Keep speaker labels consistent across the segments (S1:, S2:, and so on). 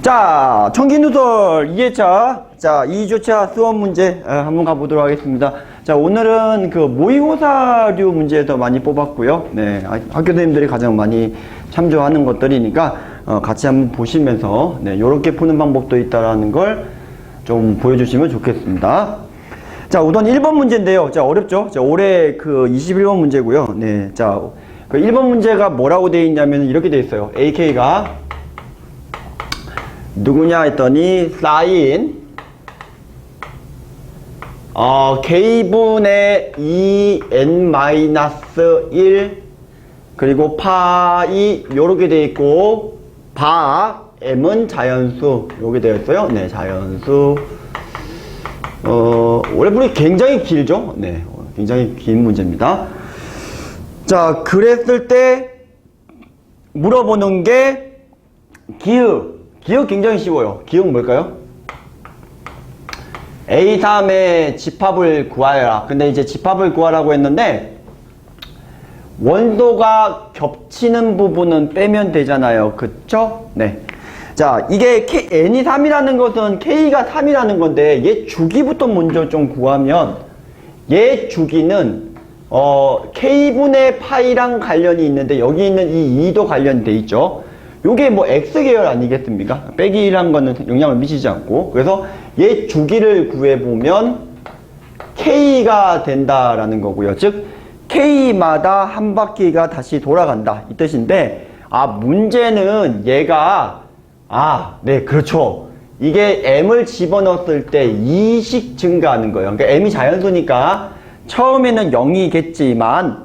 S1: 자, 청기누설 2회차, 자, 2주차 수업 문제 한번 가보도록 하겠습니다. 자, 오늘은 그 모의고사류 문제에서 많이 뽑았고요. 네, 학교 선생님들이 가장 많이 참조하는 것들이니까 같이 한번 보시면서 네, 요렇게 푸는 방법도 있다라는 걸 좀 보여주시면 좋겠습니다. 자, 우선 1번 문제인데요. 자, 어렵죠? 자, 올해 그 21번 문제고요. 네, 자, 그 1번 문제가 뭐라고 되어 있냐면 이렇게 되어 있어요. AK가 누구냐 했더니 사인 K분의 2n-1 그리고 파이 요렇게 되어 있고 바 m은 자연수 요게 되어 있어요. 네, 자연수. 원래 굉장히 길죠? 네, 굉장히 긴 문제입니다. 자, 그랬을 때 물어보는 게 기억 굉장히 쉬워요. 기억 뭘까요? A3의 집합을 구하여라. 근데 이제 집합을 구하라고 했는데 원소가 겹치는 부분은 빼면 되잖아요. 그쵸? 네. 자, 이게 n이 3이라는 것은 k가 3이라는 건데 얘 주기부터 먼저 좀 구하면 얘 주기는 k분의 파이랑 관련이 있는데 여기 있는 이 2도 관련돼 있죠. 요게 뭐 X계열 아니겠습니까? 빼기 1한 거는 영향을 미치지 않고. 그래서 얘 주기를 구해보면 K가 된다라는 거고요. 즉, K마다 한 바퀴가 다시 돌아간다. 이 뜻인데, 문제는 얘가, 네, 그렇죠. 이게 M을 집어넣었을 때 2씩 증가하는 거예요. 그러니까 M이 자연수니까 처음에는 0이겠지만,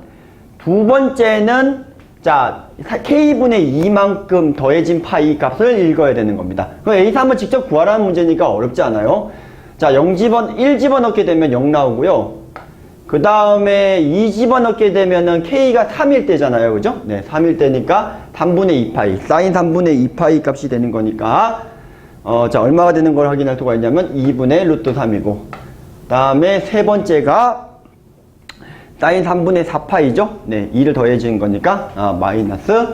S1: 두 번째는 자, K분의 2만큼 더해진 파이 값을 읽어야 되는 겁니다. 그럼 A3은 직접 구하라는 문제니까 어렵지 않아요. 자, 1 집어넣게 되면 0 나오고요. 그 다음에 2 집어넣게 되면은 K가 3일 때잖아요. 그죠? 네, 3일 때니까 3분의 2파이, 사인 3분의 2파이 값이 되는 거니까, 자, 얼마가 되는 걸 확인할 수가 있냐면 2분의 루트 3이고, 그 다음에 세 번째가 사인 3분의 4파이죠? 네, 2를 더해진 거니까, 마이너스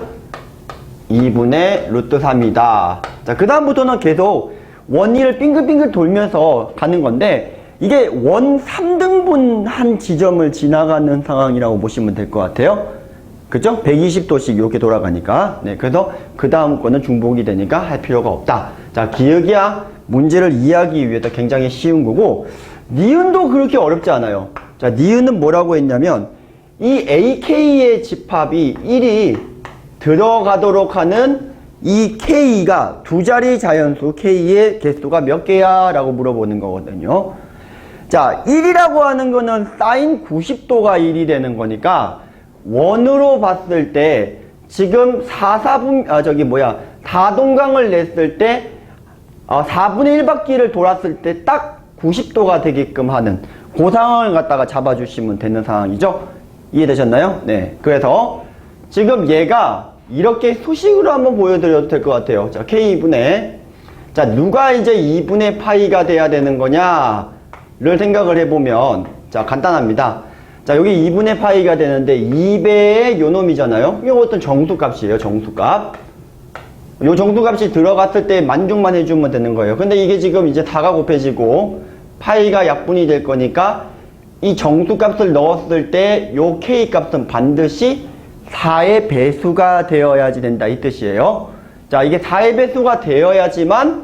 S1: 2분의 루트 3이다. 자, 그 다음부터는 계속 원위를 빙글빙글 돌면서 가는 건데, 이게 원 3등분 한 지점을 지나가는 상황이라고 보시면 될 것 같아요. 그죠? 120도씩 이렇게 돌아가니까. 네, 그래서 그 다음 거는 중복이 되니까 할 필요가 없다. 자, 기억이야 문제를 이해하기 위해서 굉장히 쉬운 거고, 니은도 그렇게 어렵지 않아요. 자, 니은은 뭐라고 했냐면 이 AK의 집합이 1이 들어가도록 하는 이 K가 두 자리 자연수 K의 개수가 몇 개야? 라고 물어보는 거거든요. 자, 1이라고 하는 거는 사인 90도가 1이 되는 거니까 원으로 봤을 때 지금 다동강을 냈을 때 4분의 1바퀴를 돌았을 때 딱 90도가 되게끔 하는 그 상황을 갖다가 잡아주시면 되는 상황이죠. 이해되셨나요? 네. 그래서 지금 얘가 이렇게 수식으로 한번 보여드려도 될 것 같아요. 자, K분의, 자, 누가 이제 2분의 파이가 돼야 되는 거냐를 생각을 해보면, 자, 간단합니다. 자, 여기 2분의 파이가 되는데 2배의 요놈이잖아요. 이거 어떤 정수값이에요, 정수값. 요 정수값이 들어갔을 때 만족만 해주면 되는 거예요. 근데 이게 지금 이제 다가 곱해지고 파이가 약분이 될 거니까 이 정수값을 넣었을 때 요 K값은 반드시 4의 배수가 되어야지 된다 이 뜻이에요. 자, 이게 4의 배수가 되어야지만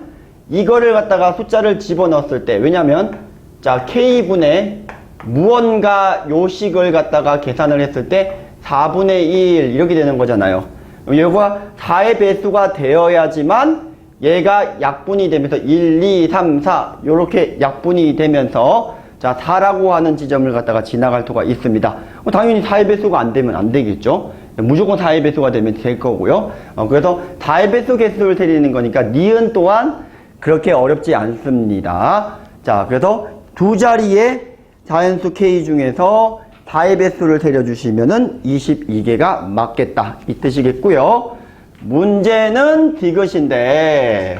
S1: 이거를 갖다가 숫자를 집어넣었을 때, 왜냐면 자, K분의 무언가 요식을 갖다가 계산을 했을 때 4분의 1 이렇게 되는 거잖아요. 얘가 4의 배수가 되어야지만 얘가 약분이 되면서 1, 2, 3, 4 요렇게 약분이 되면서 자, 4라고 하는 지점을 갖다가 지나갈 수가 있습니다. 당연히 4의 배수가 안 되면 안 되겠죠. 무조건 4의 배수가 되면 될 거고요. 그래서 4의 배수 개수를 세리는 거니까 니은 또한 그렇게 어렵지 않습니다. 자, 그래서 두 자리의 자연수 K 중에서 4의 배수를 세려주시면은 22개가 맞겠다 이 뜻이겠고요. 문제는 디귿인데,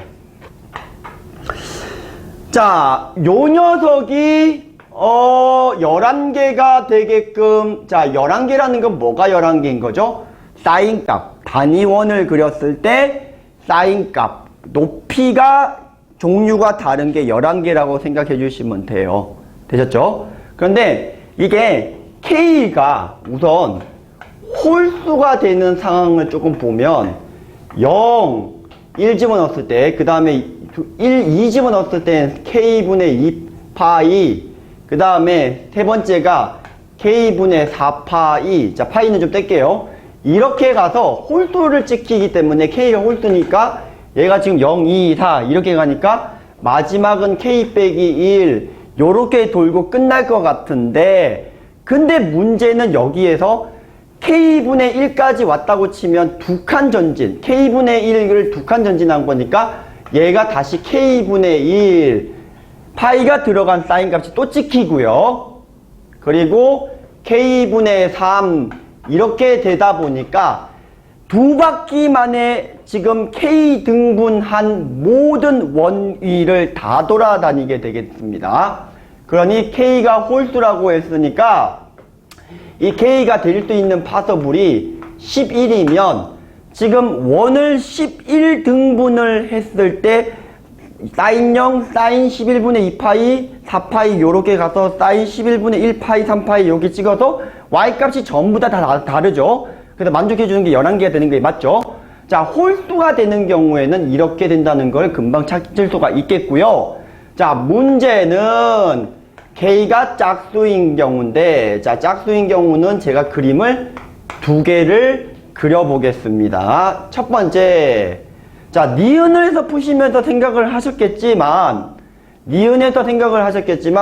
S1: 자, 요 녀석이 11개가 되게끔, 자, 11개라는 건 뭐가 11개인 거죠? 사인값, 단위원을 그렸을 때 사인값, 높이가 종류가 다른 게 11개라고 생각해 주시면 돼요. 되셨죠? 그런데 이게 K가 우선 홀수가 되는 상황을 조금 보면 0, 1 집어넣었을 때, 그 다음에 1, 2 집어넣었을 때 K분의 2 파이, 그 다음에 세 번째가 K분의 4 파이, 자, 파이는 좀 뗄게요. 이렇게 가서 홀수를 찍히기 때문에 K가 홀수니까 얘가 지금 0, 2, 4 이렇게 가니까 마지막은 K 빼기 1 요렇게 돌고 끝날 것 같은데, 근데 문제는 여기에서 K분의 1까지 왔다고 치면 두 칸 전진, K분의 1을 두 칸 전진한 거니까 얘가 다시 K분의 1 파이가 들어간 사인 값이 또 찍히고요. 그리고 K분의 3 이렇게 되다 보니까 두 바퀴 만에 지금 K 등분한 모든 원위를 다 돌아다니게 되겠습니다. 그러니 K가 홀수라고 했으니까 이 K가 될 수 있는 파서블이 11이면 지금 원을 11등분을 했을 때 사인 0, 사인 11분의 2파이, 4파이 요렇게 가서 사인 11분의 1파이, 3파이 여기 찍어서 Y값이 전부 다 다르죠. 그래서 만족해 주는 게 11개가 되는 게 맞죠. 자, 홀수가 되는 경우에는 이렇게 된다는 걸 금방 찾을 수가 있겠고요. 자, 문제는 K가 짝수인 경우인데, 자, 짝수인 경우는 제가 그림을 두 개를 그려보겠습니다. 첫 번째, 자, 니은에서 푸시면서 생각을 하셨겠지만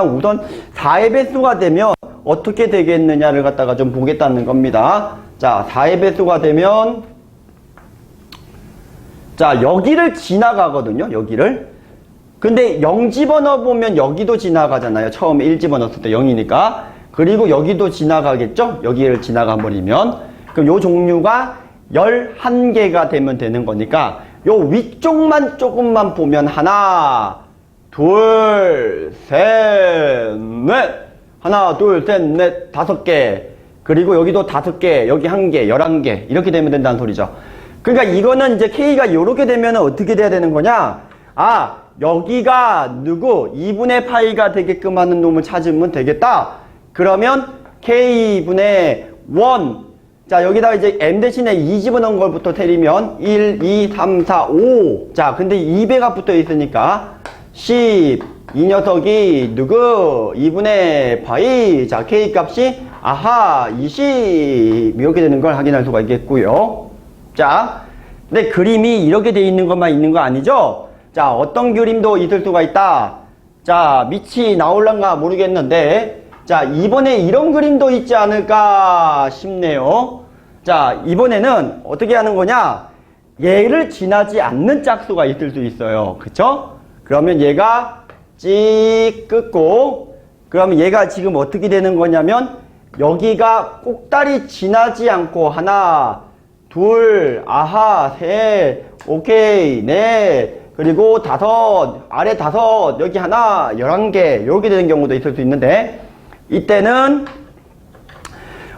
S1: 우선 4의 배수가 되면 어떻게 되겠느냐를 갖다가 좀 보겠다는 겁니다. 자, 4의 배수가 되면, 자, 여기를 지나가거든요, 여기를. 근데 0 집어넣어 보면 여기도 지나가잖아요. 처음에 1 집어넣었을 때 0이니까. 그리고 여기도 지나가겠죠? 여기를 지나가 버리면. 그럼 요 종류가 11개가 되면 되는 거니까 요 위쪽만 조금만 보면 하나, 둘, 셋, 넷. 하나, 둘, 셋, 넷, 5개. 그리고 여기도 5개, 여기 1개, 11개. 이렇게 되면 된다는 소리죠. 그러니까 이거는 이제 K가 요렇게 되면 어떻게 돼야 되는 거냐? 아, 여기가 누구 2분의 파이가 되게끔 하는 놈을 찾으면 되겠다. 그러면 K분의 1. 자, 여기다가 이제 M 대신에 2 집어넣은 걸부터 때리면 1, 2, 3, 4, 5. 자, 근데 2배가 붙어 있으니까 10. 이 녀석이 누구 2분의 파이. 자, K 값이 아하 20. 이렇게 되는 걸 확인할 수가 있겠고요. 자, 근데 그림이 이렇게 돼 있는 것만 있는 거 아니죠? 자, 어떤 그림도 있을 수가 있다. 자, 밑이 나올란가 모르겠는데, 자, 이번에 이런 그림도 있지 않을까 싶네요. 자, 이번에는 어떻게 하는 거냐? 얘를 지나지 않는 짝수가 있을 수 있어요. 그쵸? 그러면 얘가 찍 끊고, 그러면 얘가 지금 어떻게 되는 거냐면, 여기가 꼭다리 지나지 않고 하나, 둘, 아하, 셋, 오케이, 넷, 그리고 5, 아래 5, 여기 하나, 11개, 이렇게 되는 경우도 있을 수 있는데, 이때는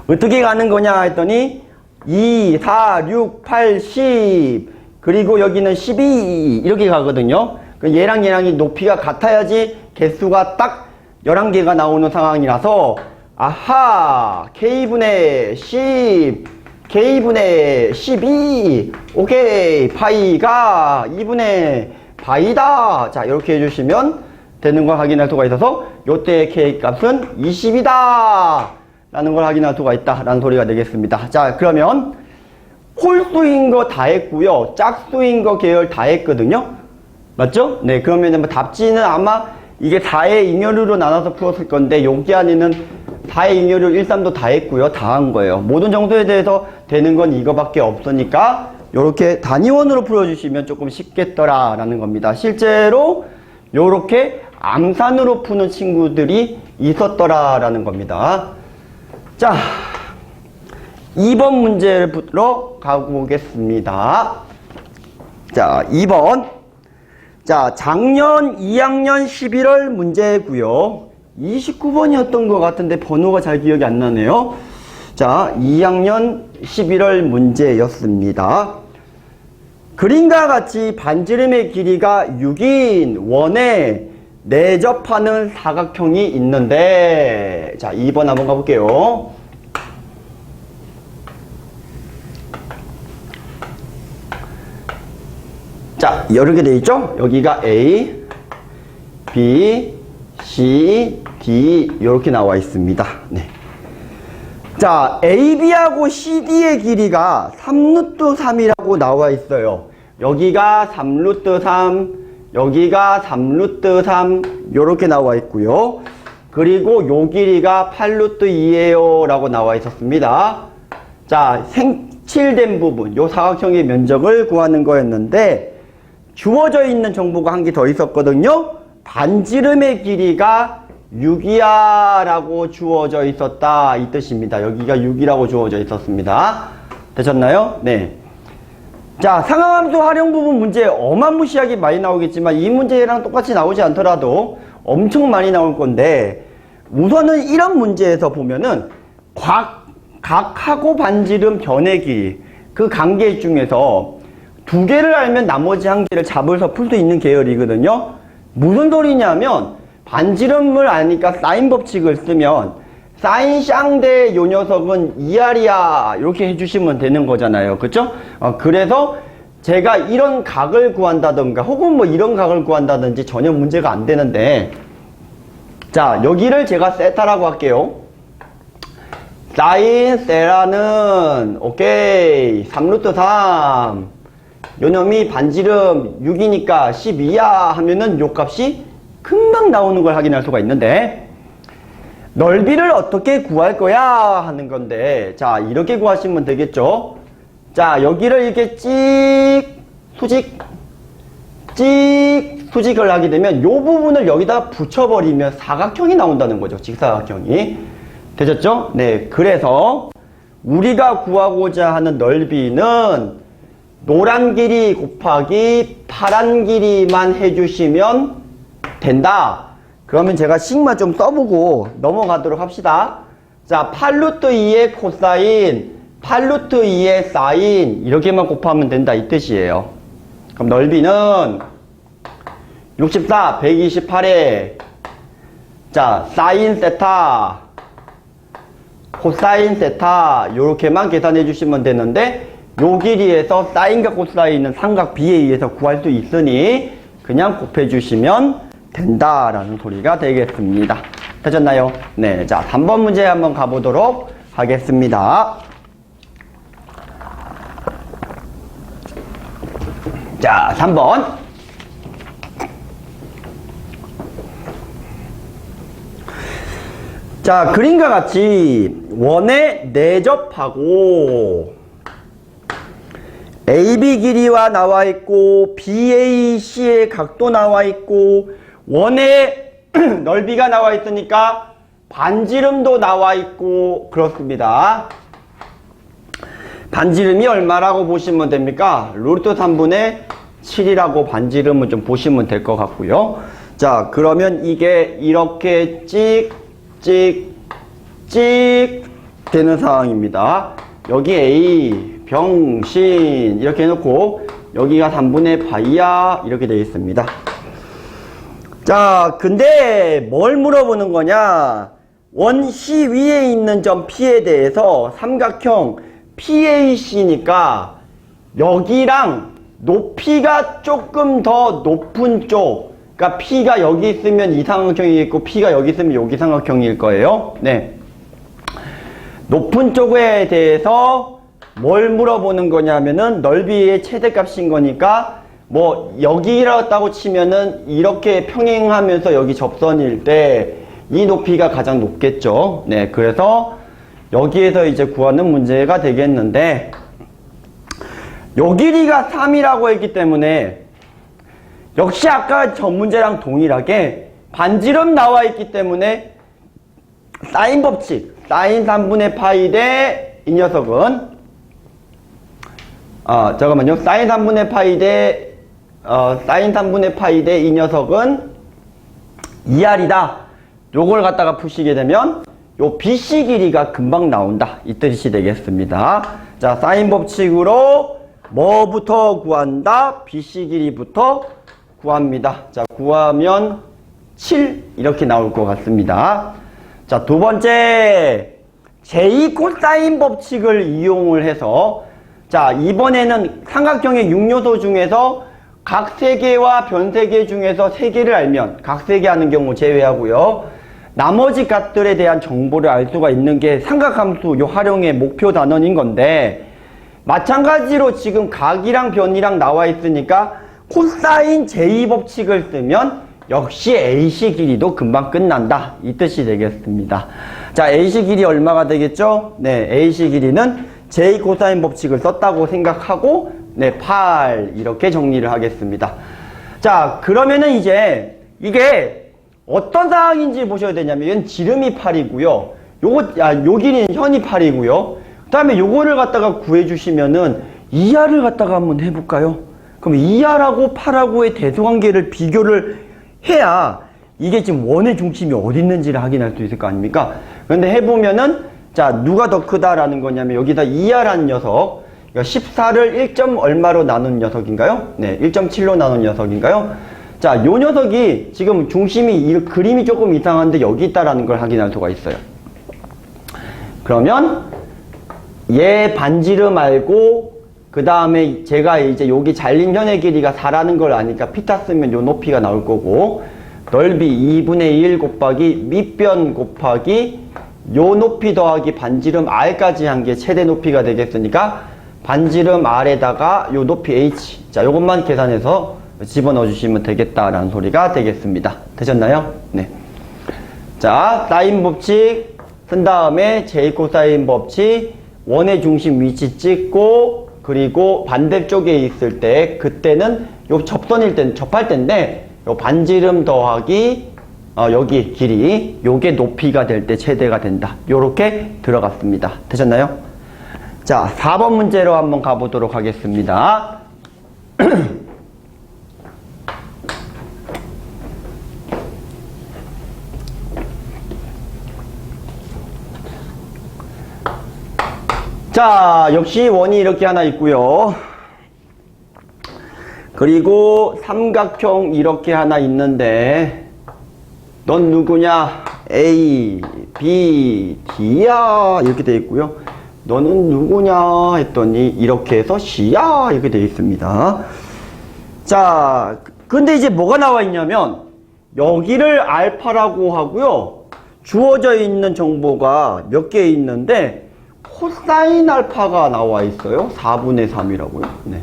S1: 어떻게 가는 거냐 했더니 2, 4, 6, 8, 10, 그리고 여기는 12 이렇게 가거든요. 얘랑 얘랑이 높이가 같아야지 개수가 딱 11개가 나오는 상황이라서 아하, K분의 10, K분의 12, 오케이, 파이가 2분의 파이다. 자, 이렇게 해주시면 되는 걸 확인할 수가 있어서 요때의 K 값은 20이다 라는 걸 확인할 수가 있다 라는 소리가 되겠습니다. 자, 그러면 홀수인 거 다 했고요, 짝수인 거 계열 다 했거든요. 맞죠? 네, 그러면 뭐 답지는 아마 이게 4의 잉여류로 나눠서 풀었을 건데 여기 안에는 4의 잉여류 1, 3도 다 했고요. 다 한 거예요. 모든 정도에 대해서 되는 건 이거밖에 없으니까 요렇게 단위원으로 풀어주시면 조금 쉽겠더라 라는 겁니다. 실제로 요렇게 암산으로 푸는 친구들이 있었더라 라는 겁니다. 자, 2번 문제로 가보겠습니다. 자, 2번. 자, 작년 2학년 11월 문제고요. 29번이었던 것 같은데 번호가 잘 기억이 안 나네요. 자, 2학년 11월 문제였습니다. 그림과 같이 반지름의 길이가 6인 원에 내접하는 사각형이 있는데, 자, 2번 한번 가볼게요. 자, 이렇게 되어 있죠? 여기가 A, B, C, D 이렇게 나와 있습니다. 네. 자, AB하고 CD의 길이가 3루트 3이라고 나와 있어요. 여기가 3루트 3, 여기가 3루트 3 이렇게 나와 있고요. 그리고 요 길이가 8루트 2예요 라고 나와 있었습니다. 자, 생칠된 부분, 요 사각형의 면적을 구하는 거였는데 주어져 있는 정보가 한 개 더 있었거든요. 반지름의 길이가 6이야 라고 주어져 있었다 이 뜻입니다. 여기가 6이라고 주어져 있었습니다. 되셨나요? 네. 자, 상하함수 활용 부분 문제 어마무시하게 많이 나오겠지만 이 문제랑 똑같이 나오지 않더라도 엄청 많이 나올 건데, 우선은 이런 문제에서 보면은 각하고 반지름 변의 길이 그 관계 중에서 두 개를 알면 나머지 한 개를 잡아서 풀 수 있는 계열이거든요. 무슨 소리냐면 반지름을 아니까 사인 법칙을 쓰면 사인 쌍대 요 녀석은 2R이야 이렇게 해주시면 되는 거잖아요. 그쵸? 그래서 제가 이런 각을 구한다던가 혹은 뭐 이런 각을 구한다든지 전혀 문제가 안 되는데, 자, 여기를 제가 세타라고 할게요. 사인 세라는 오케이 3루트 3, 요놈이 반지름 6이니까 12야 하면은 요 값이 금방 나오는 걸 확인할 수가 있는데, 넓이를 어떻게 구할 거야 하는 건데, 자, 이렇게 구하시면 되겠죠. 자, 여기를 이렇게 수직을 하게 되면 요 부분을 여기다 붙여버리면 사각형이 나온다는 거죠. 직사각형이. 되셨죠? 네. 그래서 우리가 구하고자 하는 넓이는 노란 길이 곱하기 파란 길이만 해주시면 된다. 그러면 제가 식마 좀 써보고 넘어가도록 합시다. 자, 8루트 2의 코사인, 8루트 2의 사인 이렇게만 곱하면 된다 이 뜻이에요. 그럼 넓이는 64, 128에 자, 사인 세타, 코사인 세타 요렇게만 계산해 주시면 되는데, 요 길이에서 사인과 코사인은 삼각 B에 의해서 구할 수 있으니 그냥 곱해주시면 된다라는 소리가 되겠습니다. 되셨나요? 네, 자, 3번 문제 한번 가보도록 하겠습니다. 자, 3번. 자, 그림과 같이 원에 내접하고 AB 길이와 나와 있고 BAC의 각도 나와 있고 원의 넓이가 나와 있으니까 반지름도 나와 있고 그렇습니다. 반지름이 얼마라고 보시면 됩니까? 루트 3분의 7이라고 반지름을 좀 보시면 될 것 같고요. 자, 그러면 이게 이렇게 찍 되는 상황입니다. 여기 A 병신 이렇게 해놓고 여기가 3분의 파이야 이렇게 되어 있습니다. 자, 근데 뭘 물어보는 거냐? 원 C 위에 있는 점 P에 대해서 삼각형 PAC니까 여기랑 높이가 조금 더 높은 쪽, 그러니까 P가 여기 있으면 이 삼각형이 있고 P가 여기 있으면 여기 삼각형일 거예요. 네. 높은 쪽에 대해서 뭘 물어보는 거냐면은 넓이의 최대값인 거니까, 뭐 여기라고 치면은 이렇게 평행하면서 여기 접선일 때 이 높이가 가장 높겠죠. 네, 그래서 여기에서 이제 구하는 문제가 되겠는데, 요 길이가 3이라고 했기 때문에 역시 아까 전 문제랑 동일하게 반지름 나와 있기 때문에 사인 법칙, 사인 3분의 파이 대 이 녀석은 잠깐만요. 사인 3분의 파이 대 사인 3분의 파이 대 이 녀석은 2R이다. 요걸 갖다가 푸시게 되면 요 BC 길이가 금방 나온다 이 뜻이 되겠습니다. 자, 사인 법칙으로 뭐부터 구한다? BC 길이부터 구합니다. 자, 구하면 7 이렇게 나올 것 같습니다. 자, 두 번째 제2 코사인 법칙을 이용을 해서 자, 이번에는 삼각형의 6요소 중에서 각 3개와 변 3개 중에서 3개를 알면 각 3개 하는 경우 제외하고요. 나머지 값들에 대한 정보를 알 수가 있는 게 삼각함수 요 활용의 목표 단원인 건데 마찬가지로 지금 각이랑 변이랑 나와 있으니까 코사인 제2 법칙을 쓰면 역시 AC 길이도 금방 끝난다. 이 뜻이 되겠습니다. 자, AC 길이 얼마가 되겠죠? 네, AC 길이는 제2 코사인 법칙을 썼다고 생각하고 네, 8 이렇게 정리를 하겠습니다. 자, 그러면은 이제 이게 어떤 상황인지 보셔야 되냐면 얘는 지름이 8이고요. 요 길이는 현이 8이고요. 그 다음에 요거를 갖다가 구해주시면은 2R을 갖다가 한번 해볼까요? 그럼 2R하고 8하고의 대소관계를 비교를 해야 이게 지금 원의 중심이 어디 있는지를 확인할 수 있을 거 아닙니까? 그런데 해보면은 자, 누가 더 크다라는 거냐면 여기다 2R한 녀석 14를 1. 얼마로 나눈 녀석인가요? 네, 1.7로 나눈 녀석인가요? 자, 요 녀석이 지금 중심이 이 그림이 조금 이상한데 여기 있다라는 걸 확인할 수가 있어요. 그러면 얘 반지름 알고 그 다음에 제가 이제 여기 잘린 현의 길이가 4라는 걸 아니까 피타 쓰면 요 높이가 나올 거고 넓이 2분의 1 곱하기 밑변 곱하기 요 높이 더하기 반지름 R까지 한 게 최대 높이가 되겠으니까 반지름 R에다가 요 높이 H 자 요것만 계산해서 집어넣어 주시면 되겠다라는 소리가 되겠습니다. 되셨나요? 네. 자, 사인 법칙 쓴 다음에 제2 코사인 법칙 원의 중심 위치 찍고 그리고 반대쪽에 있을 때 그때는 요 접선일 때 접할 때인데 요 반지름 더하기 여기 길이 요게 높이가 될 때 최대가 된다. 요렇게 들어갔습니다. 되셨나요? 자, 4번 문제로 한번 가보도록 하겠습니다. 자, 역시 원이 이렇게 하나 있고요. 그리고 삼각형 이렇게 하나 있는데 넌 누구냐? A, B, D야 이렇게 되어 있고요. 너는 누구냐 했더니 이렇게 해서 C야 이렇게 되어 있습니다. 자, 근데 이제 뭐가 나와 있냐면 여기를 알파라고 하고요. 주어져 있는 정보가 몇 개 있는데 코사인 알파가 나와 있어요. 4분의 3이라고요. 네.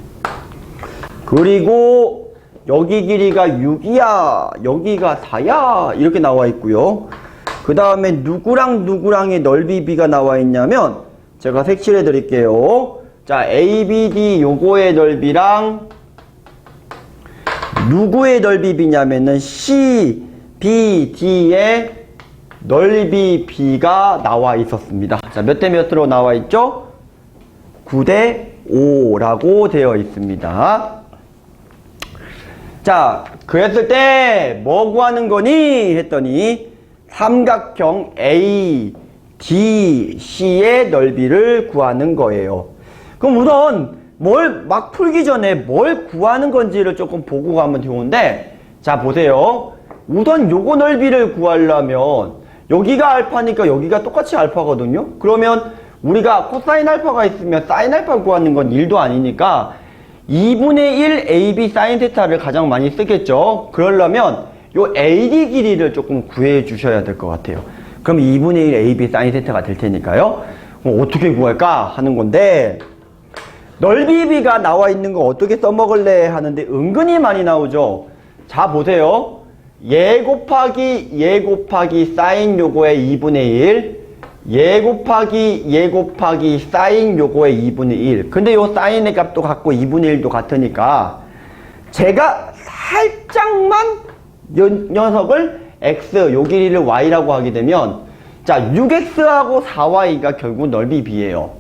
S1: 그리고 여기 길이가 6이야, 여기가 4야 이렇게 나와 있고요. 그 다음에 누구랑 누구랑의 넓이 B가 나와 있냐면 제가 색칠해 드릴게요. 자, ABD 요거의 넓이랑 누구의 넓이 B냐면은 CBD의 넓이 B가 나와 있었습니다. 자, 몇 대 몇으로 나와 있죠? 9대 5라고 되어 있습니다. 자, 그랬을 때 뭐 구하는 거니? 했더니 삼각형 A, D, C의 넓이를 구하는 거예요. 그럼 우선 뭘 막 풀기 전에 뭘 구하는 건지를 조금 보고 가면 좋은데 자, 보세요. 우선 요거 넓이를 구하려면 여기가 알파니까 여기가 똑같이 알파거든요. 그러면 우리가 코사인 알파가 있으면 사인 알파 구하는 건 1도 아니니까 2분의 1 AB 사인 세타를 가장 많이 쓰겠죠. 그러려면 요 AD 길이를 조금 구해 주셔야 될 것 같아요. 그럼 2분의 1 AB 사인 세타가 될 테니까요. 그럼 어떻게 구할까 하는 건데 넓이 B가 나와 있는 거 어떻게 써먹을래 하는데 은근히 많이 나오죠. 자, 보세요. 얘 곱하기 사인 요거의 2분의 1 얘 곱하기 사인 요거의 2분의 1 근데 요 사인의 값도 같고 2분의 1도 같으니까 제가 살짝만 요 녀석을 x 요 길이를 y라고 하게 되면 자 6x하고 4y가 결국 넓이 B예요.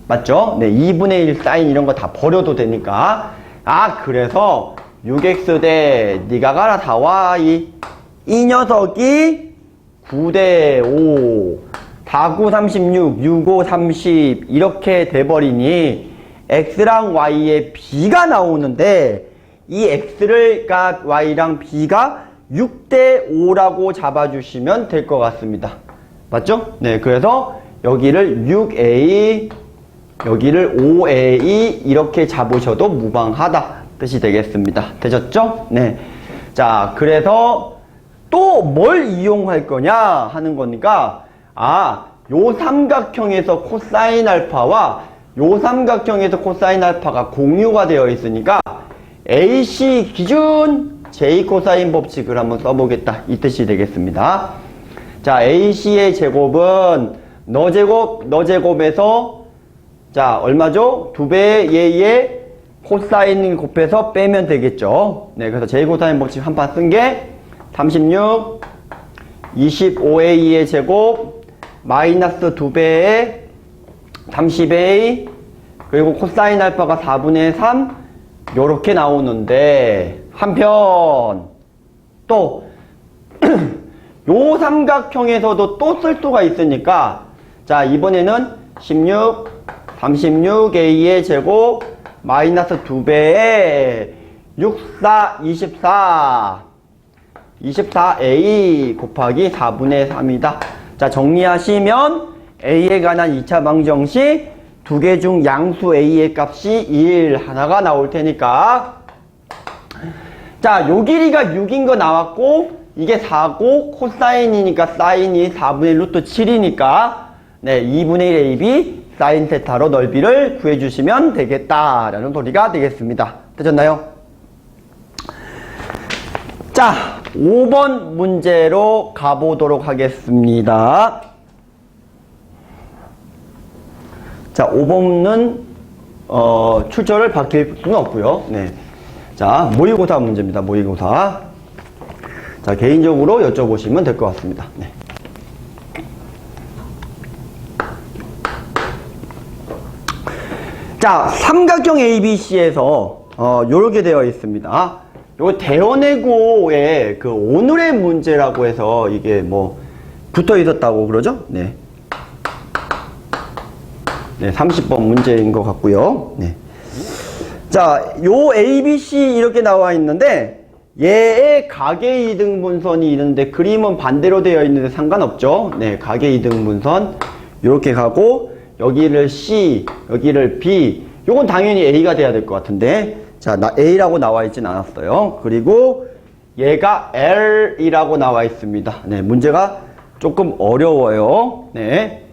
S1: 맞죠? 네, 2분의 1 사인 이런 거 다 버려도 되니까 그래서 6x 대 니가 가라 4y 이 녀석이 9대 5 4, 9, 36, 6, 5, 30 이렇게 돼버리니 x랑 y의 b가 나오는데 이 x가 y랑 b가 6대 5라고 잡아주시면 될 것 같습니다. 맞죠? 네, 그래서 여기를 6a, 여기를 5a 이렇게 잡으셔도 무방하다 뜻이 되겠습니다. 되셨죠? 네. 자, 그래서 또 뭘 이용할 거냐 하는 거니까, 요 삼각형에서 코사인 알파와 요 삼각형에서 코사인 알파가 공유가 되어 있으니까 AC 기준 J 코사인 법칙을 한번 써보겠다 이 뜻이 되겠습니다. 자, AC의 제곱은 너 제곱, 너 제곱에서 자, 얼마죠? 2배의 얘의 코사인 곱해서 빼면 되겠죠. 네, 그래서 J 코사인 법칙 한 판 쓴 게 36, 25A의 제곱, 마이너스 2배의 30A, 그리고 코사인 알파가 4분의 3, 요렇게 나오는데, 한편, 또, 요 삼각형에서도 또 쓸 수가 있으니까, 자, 이번에는 16, 36A의 제곱, 마이너스 2배의 6, 4, 24, 24A 곱하기 4분의 3이다. 자, 정리하시면 A에 관한 2차 방정식 두 개 중 양수 A의 값이 1 하나가 나올 테니까, 자, 요 길이가 6인 거 나왔고 이게 4고 코사인이니까 사인이 4분의 루트 7이니까 네, 2분의 1 AB 사인 세타로 넓이를 구해주시면 되겠다라는 소리가 되겠습니다. 되셨나요? 자, 5번 문제로 가보도록 하겠습니다. 자, 5번은 출처를 밝힐 수는 없고요. 네. 자, 모의고사 문제입니다. 모의고사. 자, 개인적으로 여쭤보시면 될 것 같습니다. 네. 자, 삼각형 ABC에서 요렇게 되어 있습니다. 요거 대원외고에 그 오늘의 문제라고 해서 이게 뭐 붙어 있었다고 그러죠? 네. 네, 30번 문제인 것 같고요. 네. 자, 요 ABC 이렇게 나와 있는데 얘의 가계 이등분선이 있는데 그림은 반대로 되어 있는데 상관없죠. 네, 가계 이등분선 이렇게 가고 여기를 C, 여기를 B. 요건 당연히 A가 돼야 될 것 같은데, 자, A라고 나와 있진 않았어요. 그리고 얘가 L이라고 나와 있습니다. 네, 문제가 조금 어려워요. 네.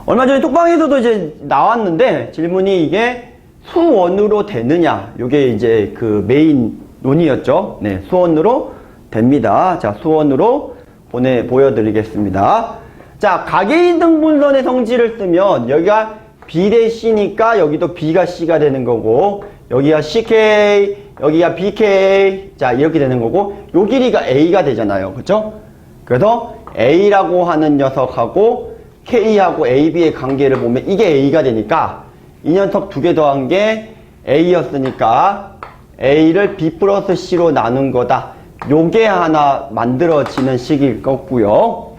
S1: 얼마 전에 톡방에서도 이제 나왔는데 질문이 이게 수원으로 되느냐, 요게 이제 그 메인 논의였죠. 네, 수원으로 됩니다. 자, 수원으로 보여드리겠습니다. 자, 가계이등분선의 성질을 쓰면 여기가 B 대 C니까 여기도 B가 C가 되는 거고, 여기가 CK, 여기가 BK, 자, 이렇게 되는 거고, 요 길이가 A가 되잖아요. 그쵸? 그래서 A라고 하는 녀석하고 K하고 AB의 관계를 보면 이게 A가 되니까 이 녀석 두 개 더한 게 A였으니까 A를 B 플러스 C로 나눈 거다. 요게 하나 만들어지는 식일 거고요.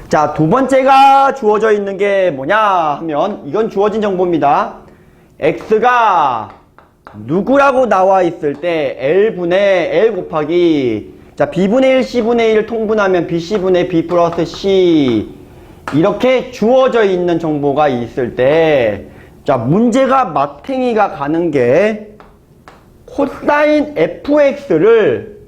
S1: 자, 두 번째가 주어져 있는 게 뭐냐 하면 이건 주어진 정보입니다. X가 누구라고 나와 있을 때 L분의 L 곱하기 자, B분의 1, C분의 1을 통분하면 BC분의 B 플러스 C 이렇게 주어져 있는 정보가 있을 때 자, 문제가 마탱이가 가는 게 코사인 FX를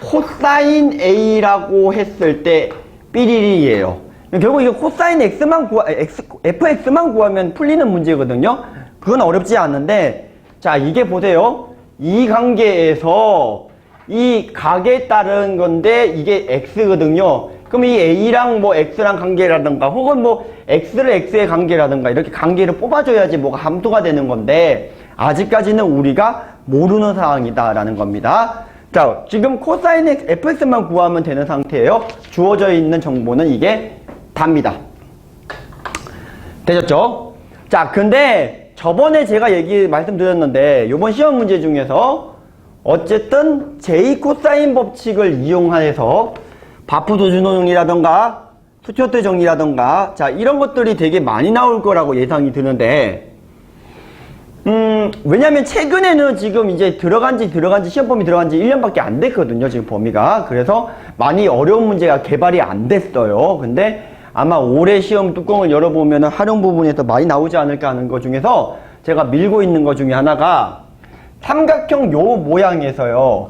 S1: 코사인 A라고 했을 때 삐리리예요. 결국 이거 코사인 FX만 구하면 풀리는 문제거든요. 그건 어렵지 않은데, 자, 이게 보세요. 이 관계에서 이 각에 따른 건데 이게 X거든요. 그럼 이 A랑 뭐 X랑 관계라든가 혹은 뭐 X를 X의 관계라든가 이렇게 관계를 뽑아줘야지 뭐가 함수가 되는 건데 아직까지는 우리가 모르는 상황이다라는 겁니다. 자, 지금 코사인 fx만 구하면 되는 상태예요. 주어져 있는 정보는 이게 답니다. 되셨죠? 자, 근데 저번에 제가 말씀드렸는데 이번 시험 문제 중에서 어쨌든 J 코사인 법칙을 이용해서 바프 도준호형이라던가 스튜어트 정리라던가, 자, 이런 것들이 되게 많이 나올 거라고 예상이 드는데, 왜냐면 최근에는 지금 이제 시험 범위 들어간 지 1년밖에 안 됐거든요, 지금 범위가. 그래서 많이 어려운 문제가 개발이 안 됐어요. 근데 아마 올해 시험 뚜껑을 열어보면은 활용 부분에서 많이 나오지 않을까 하는 것 중에서 제가 밀고 있는 것 중에 하나가 삼각형 요 모양에서요.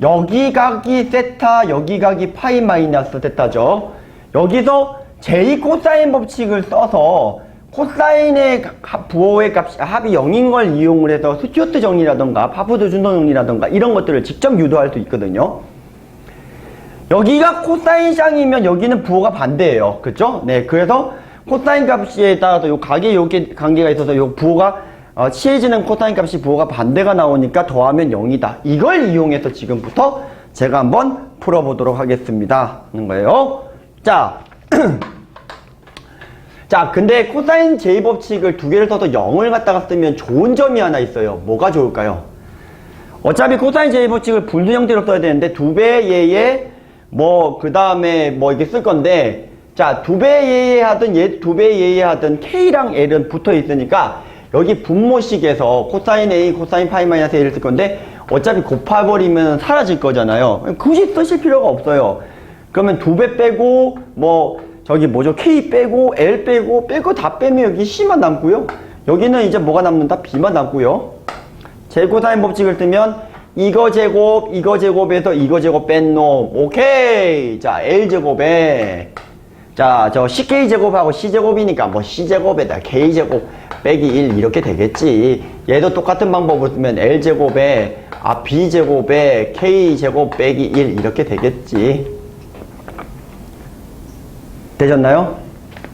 S1: 여기 각이 세타, 여기 각이 파이 마이너스 세타죠. 여기서 제2 코사인 법칙을 써서 코사인의 부호의 값이 합이 0인 걸 이용을 해서 스튜어트 정리라던가 파푸드 준동 정리라던가 이런 것들을 직접 유도할 수 있거든요. 여기가 코사인 쌍이면 여기는 부호가 반대예요. 그쵸? 네, 그래서 코사인 값에 따라서 요 각의 요게 관계가 있어서 요 부호가 취해지는 코사인 값이 부호가 반대가 나오니까 더하면 0이다. 이걸 이용해서 지금부터 제가 한번 풀어보도록 하겠습니다. 하는 거예요. 자, 자, 근데 코사인 제2법칙을 두 개를 써서 0을 갖다가 쓰면 좋은 점이 하나 있어요. 뭐가 좋을까요? 어차피 코사인 제2법칙을 분수 형태로 써야 되는데 두 배의 예에 그 다음에 이렇게 쓸 건데, 자, 두 배의 예에 하든 두 배의 예에 하든 K랑 L은 붙어 있으니까 여기 분모식에서 코사인 A, 코사인 파이 마이너스 A를 쓸 건데 어차피 곱해버리면 사라질 거잖아요. 굳이 쓰실 필요가 없어요. 그러면 두 배 빼고 K 빼고 L 빼고 다 빼면 여기 C만 남고요. 여기는 이제 뭐가 남는다? B만 남고요. 제코사인 법칙을 쓰면 이거 제곱에서 이거 제곱 뺀 놈. 오케이. 자, L제곱에 자, 저 CK제곱하고 C제곱이니까 C제곱에다 K제곱 빼기 1 이렇게 되겠지. 얘도 똑같은 방법을 쓰면 L제곱에 B제곱에 K제곱 빼기 1 이렇게 되겠지. 되셨나요?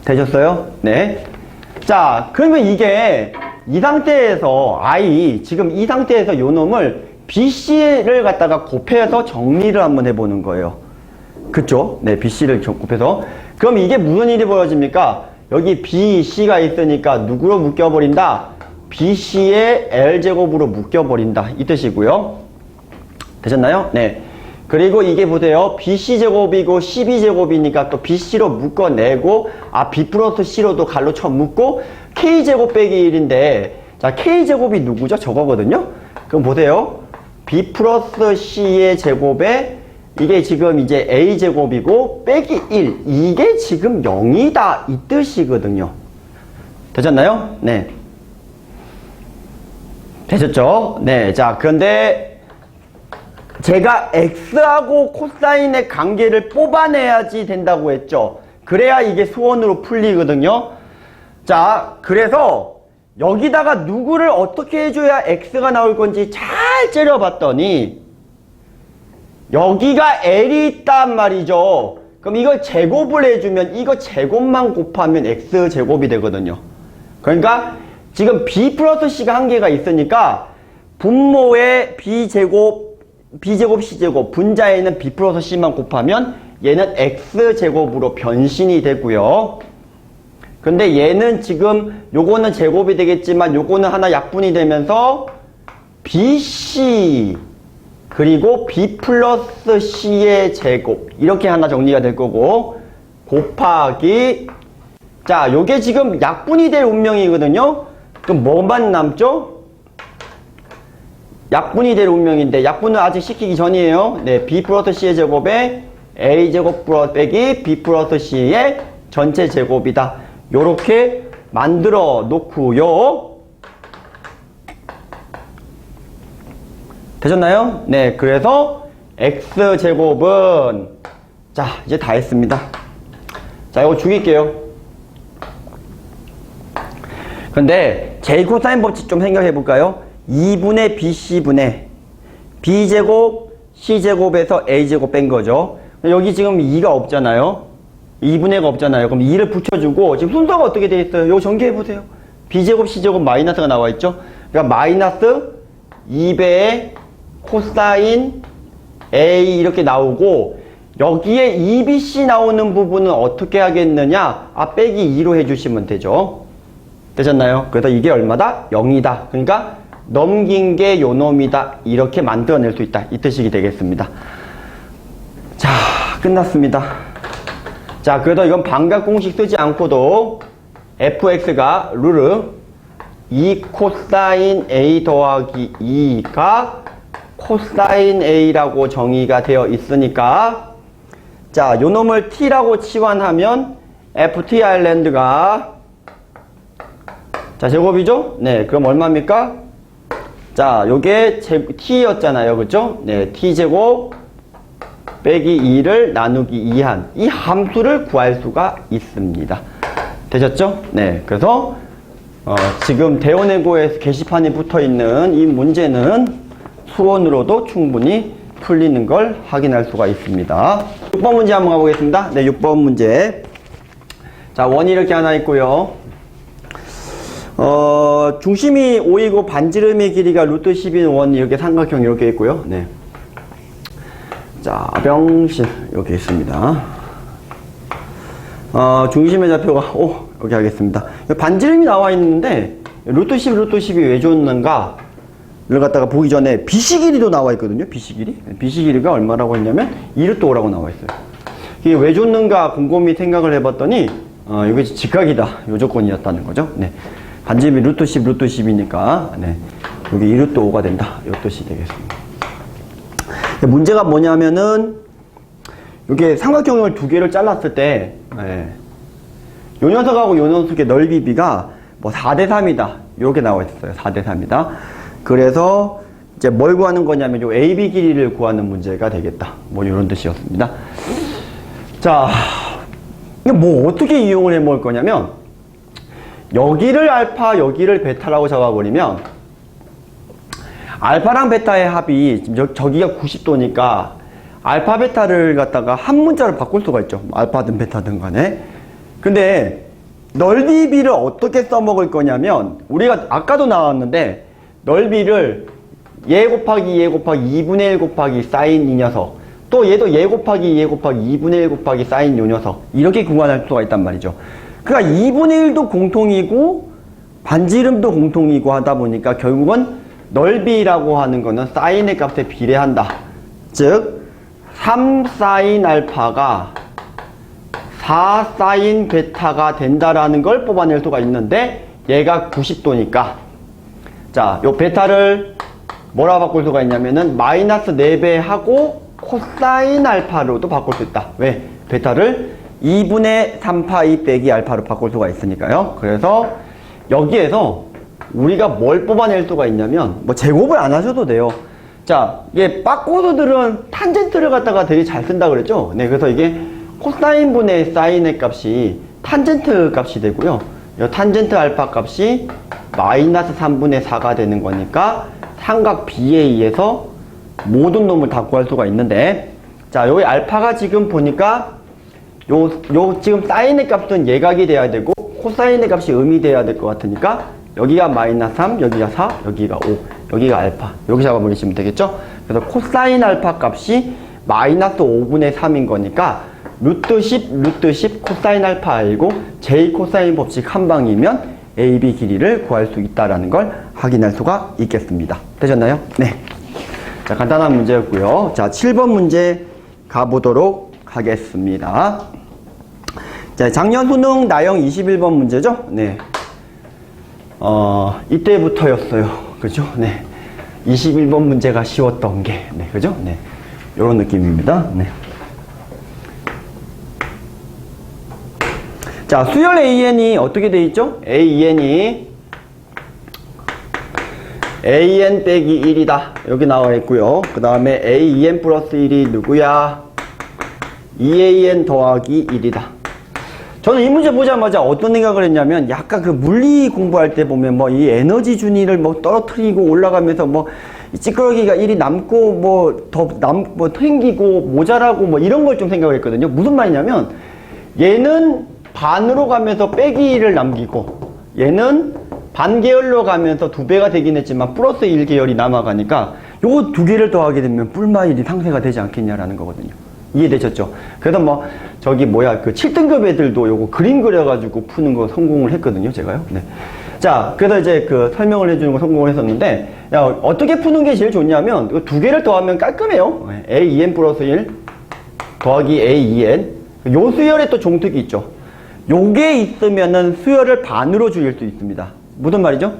S1: 되셨어요? 네. 자, 그러면 이게 이 상태에서 지금 이 상태에서 요 놈을 BC를 갖다가 곱해서 정리를 한번 해보는 거예요. 그쵸? 네, BC를 곱해서. 그럼 이게 무슨 일이 벌어집니까? 여기 BC가 있으니까 누구로 묶여버린다? BC의 L제곱으로 묶여버린다. 이 뜻이고요. 되셨나요? 네. 그리고 이게 보세요. BC제곱이고 CB제곱이니까 또 BC로 묶어내고 B 플러스 C로도 갈로 쳐 묶고 K제곱 빼기 1인데 자, K제곱이 누구죠? 저거거든요? 그럼 보세요. B 플러스 C의 제곱에 이게 지금 이제 A제곱이고 빼기 1 이게 지금 0이다 이 뜻이거든요. 되셨나요? 네. 되셨죠? 네. 자, 그런데 제가 X하고 코사인의 관계를 뽑아내야지 된다고 했죠. 그래야 이게 수원으로 풀리거든요. 자, 그래서 여기다가 누구를 어떻게 해줘야 X가 나올 건지 잘 째려봤더니 여기가 L이 있단 말이죠. 그럼 이걸 제곱을 해주면 이거 제곱만 곱하면 X제곱이 되거든요. 그러니까 지금 B 플러스 C가 한 개가 있으니까 분모에 B제곱, C제곱, 분자에는 B 플러스 C만 곱하면 얘는 X제곱으로 변신이 되고요. 근데 얘는 지금 요거는 제곱이 되겠지만 요거는 하나 약분이 되면서 BC 그리고 B 플러스 C의 제곱 이렇게 하나 정리가 될 거고 곱하기 자 요게 지금 약분이 될 운명이거든요. 그럼 뭐만 남죠? 약분이 될 운명인데 약분은 아직 시키기 전이에요. 네, B 플러스 C의 제곱에 A제곱 플러스 빼기 B 플러스 C의 전체 제곱이다. 요렇게 만들어 놓고요. 되셨나요? 네, 그래서 X제곱은 자 이제 다 했습니다. 자 이거 죽일게요. 근데 제코사인 법칙 좀 생각해 볼까요? 2분의 BC분의 B제곱 C제곱에서 A제곱 뺀 거죠. 여기 지금 2가 없잖아요. 2분의 1가 없잖아요. 그럼 2를 붙여주고 지금 순서가 어떻게 되어 있어요? 이거 전개해 보세요. B제곱 C제곱 마이너스가 나와 있죠. 그러니까 마이너스 2배의 코사인 A 이렇게 나오고 여기에 2BC 나오는 부분은 어떻게 하겠느냐? 빼기 2로 해주시면 되죠. 되셨나요? 그래서 이게 얼마다? 0이다. 그러니까 넘긴 게 요놈이다. 이렇게 만들어낼 수 있다. 이 뜻이 되겠습니다. 자, 끝났습니다. 자, 그래도 이건 반각 공식 쓰지 않고도 fx가 루르 2 코사인 a 더하기 2가 코사인 a라고 정의가 되어 있으니까, 자, 요 놈을 t라고 치환하면 ft 아일랜드가, 자, 제곱이죠? 네, 그럼 얼마입니까? 자, 요게 t였잖아요. 그죠? 네, t제곱 빼기 2를 나누기 2한 이 함수를 구할 수가 있습니다. 되셨죠? 네, 그래서 지금 대원해고에서 게시판에 붙어있는 이 문제는 수원으로도 충분히 풀리는 걸 확인할 수가 있습니다. 6번 문제 한번 가보겠습니다. 네, 6번 문제. 자, 원이 이렇게 하나 있고요. 중심이 5이고 반지름의 길이가 루트 10인 원, 이렇게 삼각형 이렇게 있고요. 네. 자, 병실 이렇게 있습니다. 중심의 좌표가 여기 하겠습니다. 반지름이 나와 있는데 루트 10, 루트 10이 왜 줬는가 를 갖다가 보기 전에 BC 길이도 나와 있거든요. BC 길이. BC 길이가 얼마라고 했냐면 2루트 5라고 나와 있어요. 이게 왜 줬는가 곰곰이 생각을 해봤더니 이게 직각이다, 요 조건이었다는 거죠. 네. 반지름이 루트 10, 루트 10이니까 네. 여기 2루트 5가 된다, 요 뜻이 되겠습니다. 문제가 뭐냐면은 이게 삼각형을 두 개를 잘랐을 때 요 녀석하고 요 녀석의 넓이 비가 뭐 4대 3이다 이렇게 나와 있었어요. 4대 3이다. 그래서 이제 뭘 구하는 거냐면 요 AB 길이를 구하는 문제가 되겠다, 뭐 이런 뜻이었습니다. 자, 이게 뭐 어떻게 이용을 해 먹을 거냐면 여기를 알파 여기를 베타라고 잡아버리면 알파랑 베타의 합이 지금 저기가 90도니까 알파 베타를 갖다가 한 문자로 바꿀 수가 있죠. 알파든 베타든 간에. 근데 넓이 비를 어떻게 써먹을 거냐면 우리가 아까도 나왔는데 넓이를 얘 곱하기 얘 곱하기 2분의 1 곱하기 사인 이 녀석, 또 얘도 얘 곱하기 얘 곱하기 2분의 1 곱하기 사인 요 녀석, 이렇게 구간할 수가 있단 말이죠. 그러니까 2분의 1도 공통이고 반지름도 공통이고 하다 보니까 결국은 넓이라고 하는 거는 사인의 값에 비례한다. 즉 3 사인 알파가 4 사인 베타가 된다라는 걸 뽑아낼 수가 있는데 얘가 90도니까 자, 요 베타를 뭐라 바꿀 수가 있냐면은 마이너스 4배 하고 코사인 알파로도 바꿀 수 있다. 왜? 베타를 2분의 3파이 빼기 알파로 바꿀 수가 있으니까요. 그래서 여기에서 우리가 뭘 뽑아낼 수가 있냐면 뭐 제곱을 안 하셔도 돼요. 자, 이게 빠꼬드들은 탄젠트를 갖다가 되게 잘 쓴다 그랬죠. 네, 그래서 이게 코사인 분의 사인의 값이 탄젠트 값이 되고요. 이 탄젠트 알파 값이 마이너스 3분의 4가 되는 거니까 삼각 B에 의해서 모든 놈을 다 구할 수가 있는데, 자, 여기 알파가 지금 보니까 요 지금 사인의 값은 예각이 돼야 되고 코사인의 값이 음이 돼야 될 것 같으니까 여기가 마이너스 3, 여기가 4, 여기가 5, 여기가 알파. 여기 잡아버리시면 되겠죠? 그래서 코사인 알파 값이 마이너스 5분의 3인 거니까 루트 10, 루트 10 코사인 알파 알고 j 코사인 법칙 한 방이면 AB 길이를 구할 수 있다라는 걸 확인할 수가 있겠습니다. 되셨나요? 네. 자, 간단한 문제였고요. 자, 7번 문제 가보도록 하겠습니다. 자, 작년 수능 나형 21번 문제죠? 네. 이때부터였어요. 그죠? 네. 21번 문제가 쉬웠던 게, 네. 그죠? 네. 요런 느낌입니다. 네. 자, 수열 AN이 어떻게 돼 있죠? AN이 AN 빼기 1이다. 여기 나와 있고요. 그 다음에 AN 플러스 1이 누구야? 2AN 더하기 1이다. 저는 이 문제 보자마자 어떤 생각을 했냐면 약간 그 물리 공부할 때 보면 뭐 이 에너지 준위를 뭐 떨어뜨리고 올라가면서 뭐 찌꺼기가 1이 남고 뭐 더 튕기고 모자라고 뭐 이런 걸 좀 생각을 했거든요. 무슨 말이냐면 얘는 반으로 가면서 빼기 1을 남기고 얘는 반계열로 가면서 2배가 되긴 했지만 플러스 1계열이 남아가니까 요거 두 개를 더하게 되면 뿔마1이 상쇄가 되지 않겠냐라는 거거든요. 이해되셨죠? 그래서 뭐 저기 뭐야 그 7등급 애들도 요거 그림 그려가지고 푸는 거 성공을 했거든요, 제가요. 네. 자, 그래서 이제 그 설명을 해주는 거 성공을 했었는데, 야, 어떻게 푸는 게 제일 좋냐면 두 개를 더하면 깔끔해요. A2n 플러스 1 더하기 A2n 요 수열에 또 종특이 있죠. 요게 있으면은 수열을 반으로 줄일 수 있습니다. 무슨 말이죠?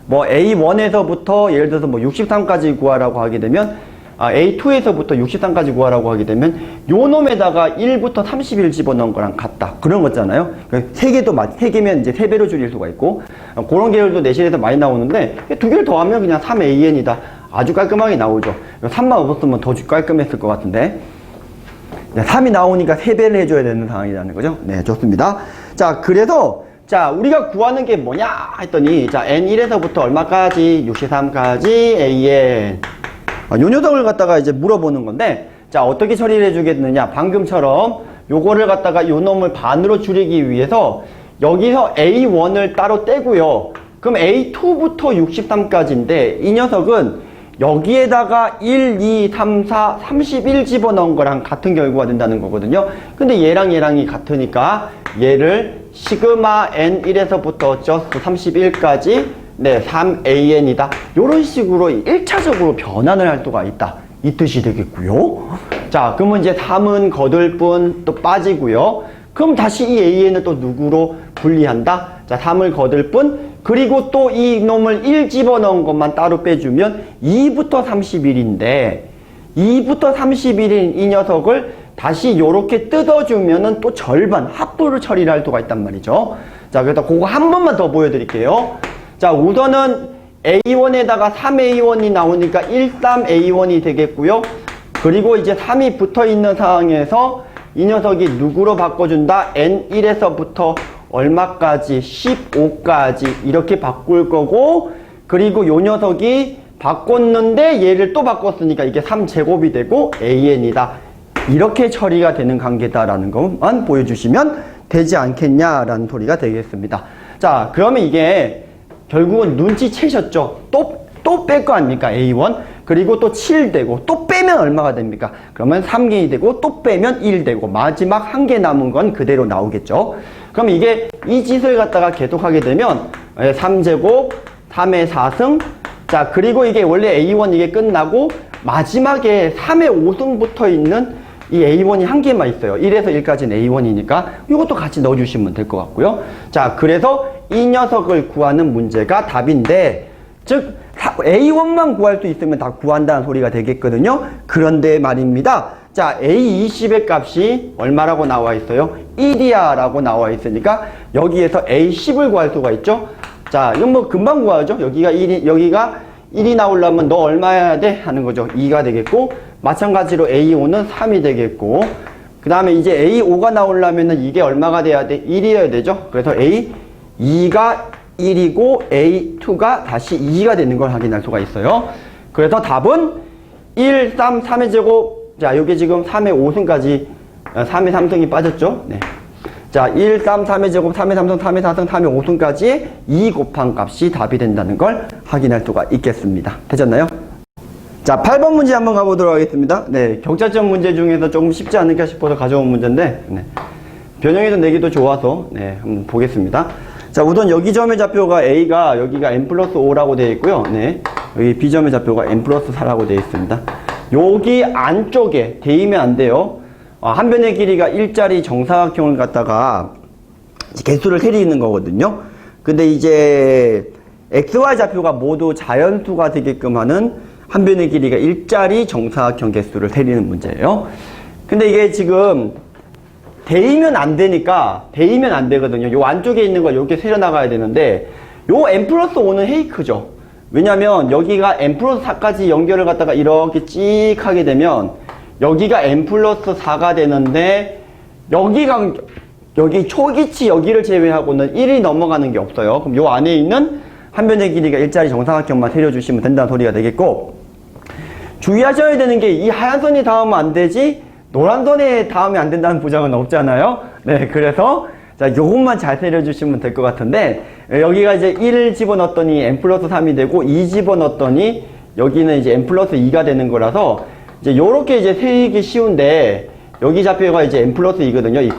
S1: 뭐 A1에서부터 예를 들어서 뭐 63까지 구하라고 하게 되면 A2에서부터 63까지 구하라고 하게 되면 요 놈에다가 1부터 31 집어넣은 거랑 같다. 그런 거잖아요. 그러니까 3개면 이제 3배로 줄일 수가 있고 그런 계열도 내신에서 많이 나오는데 두 개를 더하면 그냥 3AN이다. 아주 깔끔하게 나오죠. 3만 없었으면 더 깔끔했을 것 같은데 3이 나오니까 3배를 해줘야 되는 상황이라는 거죠. 네, 좋습니다. 자, 그래서 자, 우리가 구하는 게 뭐냐 했더니 자, N1에서부터 얼마까지? 63까지 AN 요 녀석을 갖다가 이제 물어보는 건데 자, 어떻게 처리를 해주겠느냐? 방금처럼 요거를 갖다가 요 놈을 반으로 줄이기 위해서 여기서 A1을 따로 떼고요. 그럼 A2부터 63까지인데 이 녀석은 여기에다가 1, 2, 3, 4, 31 집어넣은 거랑 같은 결과가 된다는 거거든요. 근데 얘랑이 같으니까 얘를 시그마 N1에서부터 just 31까지 네, 3AN이다. 요런 식으로 1차적으로 변환을 할 수가 있다. 이 뜻이 되겠고요. 자, 그러면 이제 3은 거들 뿐 또 빠지고요. 그럼 다시 이 AN을 또 누구로 분리한다? 자, 3을 거들 뿐 그리고 또 이 놈을 1 집어넣은 것만 따로 빼주면 2부터 31인데 2부터 31인 이 녀석을 다시 요렇게 뜯어주면은 또 절반 합부를 처리를 할 수가 있단 말이죠. 자, 그래서 그거 한 번만 더 보여드릴게요. 자, 우선은 A1에다가 3A1이 나오니까 13A1이 되겠고요. 그리고 이제 3이 붙어 있는 상황에서 이 녀석이 누구로 바꿔준다? N1에서부터 얼마까지? 15까지 이렇게 바꿀 거고 그리고 요 녀석이 바꿨는데 얘를 또 바꿨으니까 이게 3제곱이 되고 AN이다. 이렇게 처리가 되는 관계다라는 것만 보여주시면 되지 않겠냐라는 소리가 되겠습니다. 자, 그러면 이게 결국은 눈치채셨죠? 또 뺄 거 아닙니까? A1. 그리고 또 7 되고 또 빼면 얼마가 됩니까? 그러면 3개 되고 또 빼면 1 되고 마지막 한 개 남은 건 그대로 나오겠죠. 그럼 이게 이 짓을 갖다가 계속하게 되면 3제곱 3의 4승 자, 그리고 이게 원래 A1 이게 끝나고 마지막에 3의 5승 붙어 있는 이 A1이 한 개만 있어요. 1에서 1까지는 A1이니까 이것도 같이 넣어주시면 될 것 같고요. 자, 그래서 이 녀석을 구하는 문제가 답인데 즉 A1만 구할 수 있으면 다 구한다는 소리가 되겠거든요. 그런데 말입니다. 자, A20의 값이 얼마라고 나와 있어요? 1이야 라고 나와 있으니까 여기에서 A10을 구할 수가 있죠. 자, 이건 뭐 금방 구하죠. 여기가 1이 나오려면 너 얼마 해야 돼? 하는 거죠. 2가 되겠고 마찬가지로 A5는 3이 되겠고 그 다음에 이제 A5가 나오려면 이게 얼마가 돼야 돼? 1이어야 되죠. 그래서 A2가 1이고 A2가 다시 2가 되는 걸 확인할 수가 있어요. 그래서 답은 1, 3, 3의 제곱 자, 요게 지금 3의 5승까지 3의 3승이 빠졌죠. 네. 자, 1, 3, 3의 제곱, 3의 3승, 3의 4승, 3의 5승까지 2 곱한 값이 답이 된다는 걸 확인할 수가 있겠습니다. 되셨나요? 자, 8번 문제 한번 가보도록 하겠습니다. 네, 격자점 문제 중에서 조금 쉽지 않을까 싶어서 가져온 문제인데 네. 변형해서 내기도 좋아서 네, 한번 보겠습니다. 자, 우선 여기 점의 좌표가 A가 여기가 n 플러스 5라고 되어 있고요. 네, 여기 B점의 좌표가 n 플러스 4라고 되어 있습니다. 여기 안쪽에 대이면 안 돼요. 한 변의 길이가 1짜리 정사각형을 갖다가 개수를 세리는 거거든요. 근데 이제 XY 좌표가 모두 자연수가 되게끔 하는 한 변의 길이가 1짜리 정사각형 개수를 세리는 문제예요. 근데 이게 지금 대이면 안 되니까 대이면 안 되거든요. 요 안쪽에 있는 걸 이렇게 세려 나가야 되는데 요 n 플러스 5는 헤이크죠. 왜냐면 여기가 n 플러스 4까지 연결을 갖다가 이렇게 찍 하게 되면 여기가 n 플러스 4가 되는데 여기 초기치 여기를 제외하고는 1이 넘어가는 게 없어요. 그럼 요 안에 있는 한 변의 길이가 1짜리 정사각형만 세려주시면 된다는 소리가 되겠고 주의하셔야 되는 게 이 하얀 선이 닿으면 안 되지 노란 선에 닿으면 안 된다는 보장은 없잖아요. 네, 그래서 자, 요것만 잘 세려주시면 될 것 같은데 여기가 이제 1을 집어넣었더니 n 플러스 3이 되고 2 집어넣었더니 여기는 이제 n 플러스 2가 되는 거라서 이제 요렇게 이제 세기 쉬운데 여기 좌표가 이제 n 플러스 2거든요. 2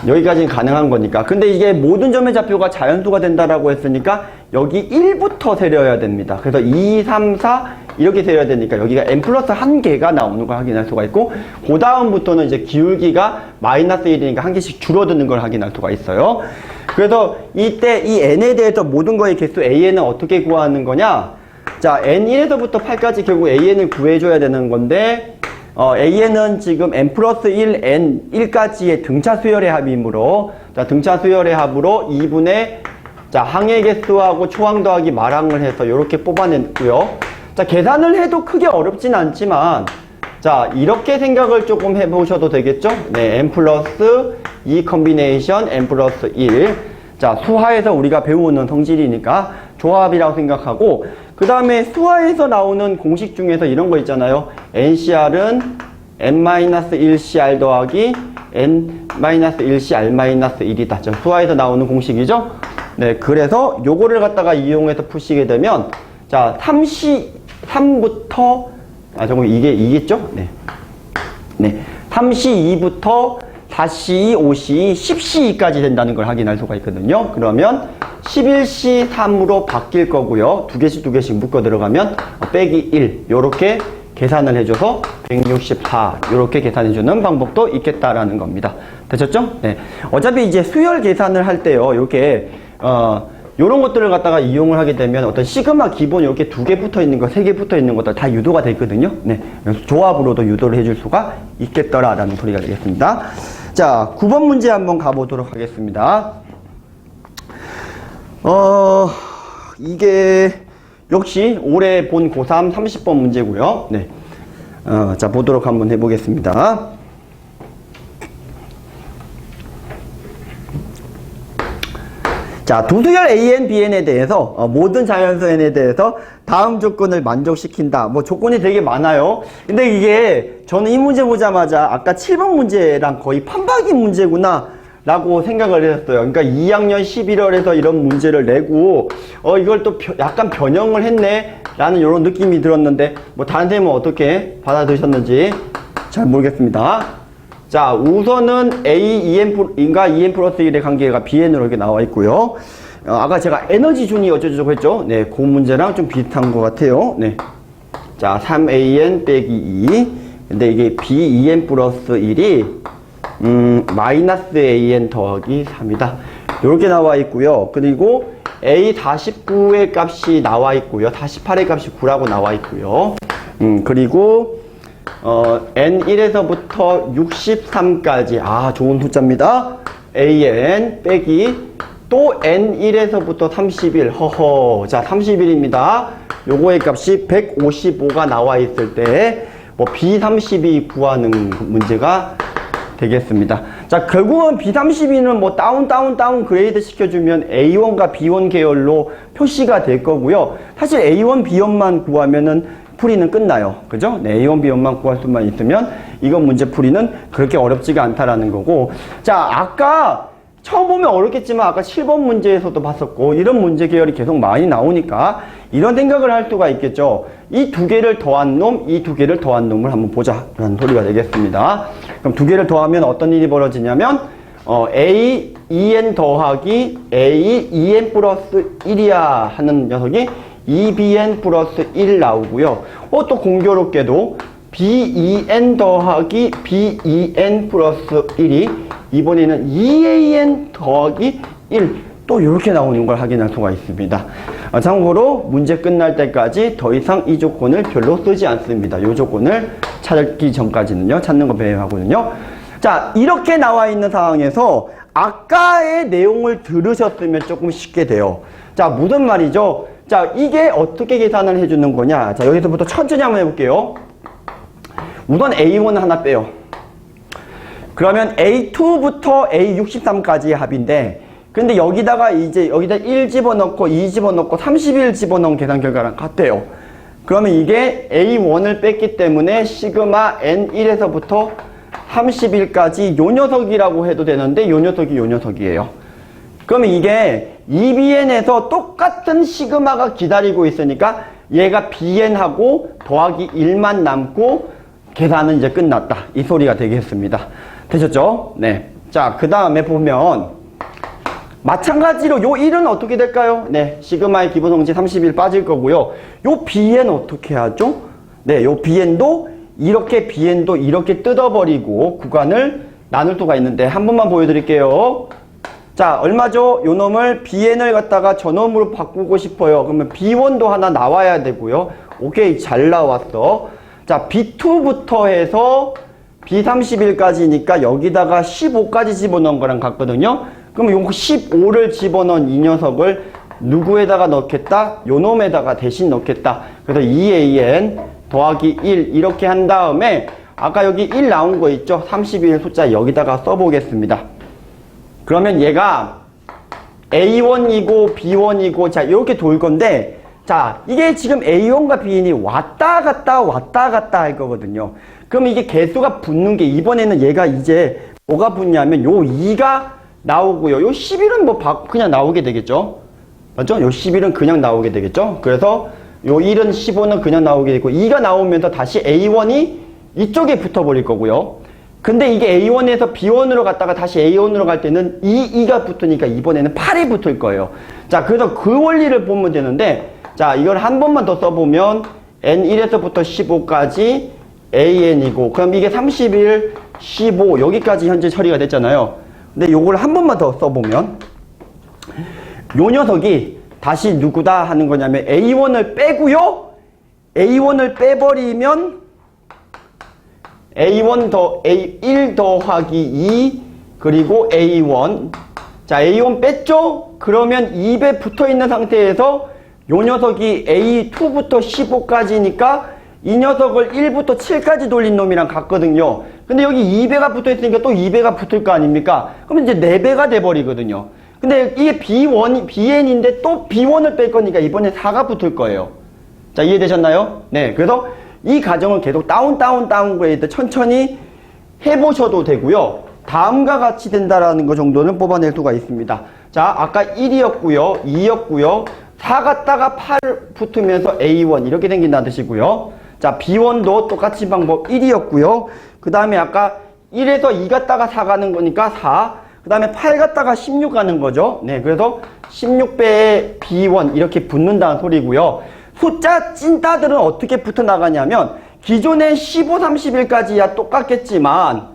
S1: 여기까지는 가능한 거니까. 근데 이게 모든 점의 좌표가 자연수가 된다라고 했으니까 여기 1부터 세려야 됩니다. 그래서 2, 3, 4 이렇게 세려야 되니까 여기가 n 플러스 1개가 나오는 걸 확인할 수가 있고, 그 다음부터는 이제 기울기가 마이너스 1이니까 한 개씩 줄어드는 걸 확인할 수가 있어요. 그래서 이때 이 n에 대해서 모든 거의 개수 an은 어떻게 구하는 거냐? 자, n1에서부터 8까지 결국 an을 구해줘야 되는 건데, an은 지금 n 플러스 1, n 1까지의 등차 수열의 합이므로, 자, 등차 수열의 합으로 2분의 자, 항의 개수하고 초항 더하기 마항을 해서 이렇게 뽑아냈고요. 자, 계산을 해도 크게 어렵진 않지만, 자, 이렇게 생각을 조금 해보셔도 되겠죠? 네, n 플러스 2 컨비네이션 n 플러스 1. 자, 수화에서 우리가 배우는 성질이니까 조합이라고 생각하고, 그 다음에 수화에서 나오는 공식 중에서 이런 거 있잖아요. NCR은 n-1CR 더하기 n-1CR-1이다. 자, 수화에서 나오는 공식이죠? 네, 그래서 요거를 갖다가 이용해서 푸시게 되면, 자, 3부터, 잠깐만, 이겠죠? 네. 네. 3C2부터 4C2, 5C2, 10C2까지 된다는 걸 확인할 수가 있거든요. 그러면 11C3으로 바뀔 거고요. 두 개씩 묶어 들어가면 빼기 1. 요렇게 계산을 해줘서 164. 요렇게 계산해주는 방법도 있겠다라는 겁니다. 되셨죠? 네. 어차피 이제 수열 계산을 할 때요. 요렇게, 요런 것들을 갖다가 이용을 하게 되면 어떤 시그마 기본 이렇게 2개 붙어 있는 거, 3개 붙어 있는 것들 다 유도가 되거든요. 네. 그래서 조합으로도 유도를 해줄 수가 있겠더라라는 소리가 되겠습니다. 자, 9번 문제 한번 가보도록 하겠습니다. 이게 역시 올해 본 고3 30번 문제고요. 네. 자, 보도록 한번 해보겠습니다. 자, 도수열 AN, BN에 대해서 모든 자연수 N에 대해서 다음 조건을 만족시킨다. 뭐 조건이 되게 많아요. 근데 이게 저는 이 문제 보자마자 아까 7번 문제랑 거의 판박이 문제구나 라고 생각을 했어요. 그러니까 2학년 11월에서 이런 문제를 내고 이걸 또 약간 변형을 했네 라는 이런 느낌이 들었는데, 뭐 다른 선생님은 어떻게 받아들이셨는지 잘 모르겠습니다. 자, 우선은 A2N과 2N 플러스 1의 관계가 BN으로 이렇게 나와 있고요. 아까 제가 에너지 준이 어쩌고저쩌고 했죠? 네, 그 문제랑 좀 비슷한 것 같아요. 네. 자, 3AN 빼기 2. 근데 이게 B2N 플러스 1이, 마이너스 AN 더하기 3이다. 이렇게 나와 있고요. 그리고 A49의 값이 나와 있고요. 48의 값이 9라고 나와 있고요. 그리고, N1에서부터 63까지, 좋은 숫자입니다. AN 빼기 또 N1에서부터 31, 자, 31입니다. 요거의 값이 155가 나와 있을 때, 뭐, B32 구하는 문제가 되겠습니다. 자, 결국은 B32는 뭐, 다운 그레이드 시켜주면 A1과 B1 계열로 표시가 될 거고요. 사실 A1, B1만 구하면은 풀이는 끝나요. 그죠? 네, A1, B1만 구할 수만 있으면 이건 문제 풀이는 그렇게 어렵지가 않다라는 거고. 자, 아까 처음 보면 어렵겠지만 아까 7번 문제에서도 봤었고, 이런 문제 계열이 계속 많이 나오니까 이런 생각을 할 수가 있겠죠. 이 두 개를 더한 놈, 이 두 개를 더한 놈을 한번 보자 라는 소리가 되겠습니다. 그럼 두 개를 더하면 어떤 일이 벌어지냐면 A, 2N 더하기 A, 2N 플러스 1이야 하는 녀석이 2BN 플러스 1 나오고요. 또 공교롭게도 BEN 더하기 BEN 플러스 1이 이번에는 2AN 더하기 1 또 이렇게 나오는 걸 확인할 수가 있습니다. 참고로 문제 끝날 때까지 더 이상 이 조건을 별로 쓰지 않습니다. 이 조건을 찾기 전까지는요. 찾는 거 배워하거든요. 자, 이렇게 나와 있는 상황에서 아까의 내용을 들으셨으면 조금 쉽게 돼요. 자, 무슨 말이죠? 자, 이게 어떻게 계산을 해주는 거냐? 자, 여기서부터 천천히 한번 해볼게요. 우선 A1 하나 빼요. 그러면 A2부터 A63까지의 합인데, 근데 여기다가 1 집어넣고 2 집어넣고 31 집어넣은 계산 결과랑 같대요. 그러면 이게 A1을 뺐기 때문에 시그마 N1에서부터 31까지 요 녀석이라고 해도 되는데, 요 녀석이에요. 그러면 이게 EBN에서 똑같은 시그마가 기다리고 있으니까 얘가 BN하고 더하기 1만 남고 계산은 이제 끝났다. 이 소리가 되겠습니다. 되셨죠? 네. 자, 그 다음에 보면 마찬가지로 요 1은 어떻게 될까요? 네, 시그마의 기본성질 31 빠질 거고요. 요 bn 어떻게 하죠? 네, 요 bn도 bn도 이렇게 뜯어버리고 구간을 나눌 수가 있는데 한 번만 보여드릴게요. 자, 얼마죠? 요 놈을 bn을 갖다가 저놈으로 바꾸고 싶어요. 그러면 b1도 하나 나와야 되고요. 오케이, 잘 나왔어. 자, b2부터 해서 b31까지니까 여기다가 15까지 집어넣은 거랑 같거든요. 그럼 요 15를 집어넣은 이 녀석을 누구에다가 넣겠다? 요 놈에다가 대신 넣겠다. 그래서 2an 더하기 1 이렇게 한 다음에 아까 여기 1 나온 거 있죠? 31 숫자 여기다가 써보겠습니다. 그러면 얘가 A1이고 B1이고 자 이렇게 돌 건데 자 이게 지금 A1과 Bn이 왔다 갔다 할 거거든요. 그럼 이게 개수가 붙는 게 이번에는 얘가 이제 뭐가 붙냐면 요 2가 나오고요. 요 11은 뭐 그냥 나오게 되겠죠. 맞죠? 요 11은 그냥 나오게 되겠죠. 그래서 요 1은 15는 그냥 나오게 되고 2가 나오면서 다시 A1이 이쪽에 붙어버릴 거고요. 근데 이게 A1에서 B1으로 갔다가 다시 A1으로 갈 때는 2가 붙으니까 이번에는 8이 붙을 거예요. 자, 그래서 그 원리를 보면 되는데 자, 이걸 한 번만 더 써보면 N1에서부터 15까지 AN이고 그럼 이게 31, 15 여기까지 현재 처리가 됐잖아요. 근데 요걸 한 번만 더 써보면 요 녀석이 다시 누구다 하는 거냐면 A1을 빼고요. A1을 빼버리면 A1 더하기 2 그리고 A1 자 A1 뺐죠? 그러면 2배 붙어있는 상태에서 요 녀석이 A2부터 15까지니까 이 녀석을 1부터 7까지 돌린 놈이랑 같거든요. 근데 여기 2배가 붙어있으니까 또 2배가 붙을 거 아닙니까? 그러면 이제 4배가 돼버리거든요. 근데 이게 BN인데 또 B1을 뺄 거니까 이번에 4가 붙을 거예요. 자, 이해되셨나요? 네. 그래서 이 과정을 계속 다운그레이드 천천히 해보셔도 되고요. 다음과 같이 된다라는 거 정도는 뽑아낼 수가 있습니다. 자, 아까 1이었고요. 2였고요. 4 갔다가 8 붙으면서 A1 이렇게 생긴다는 뜻이고요. 자, B1도 똑같이 방법 1이었고요. 그 다음에 아까 1에서 2 갔다가 4 가는 거니까 4. 그 다음에 8 갔다가 16 가는 거죠. 네, 그래서 16배에 B1 이렇게 붙는다는 소리고요. 숫자 찐따들은 어떻게 붙어 나가냐면 기존에 15, 31까지야 똑같겠지만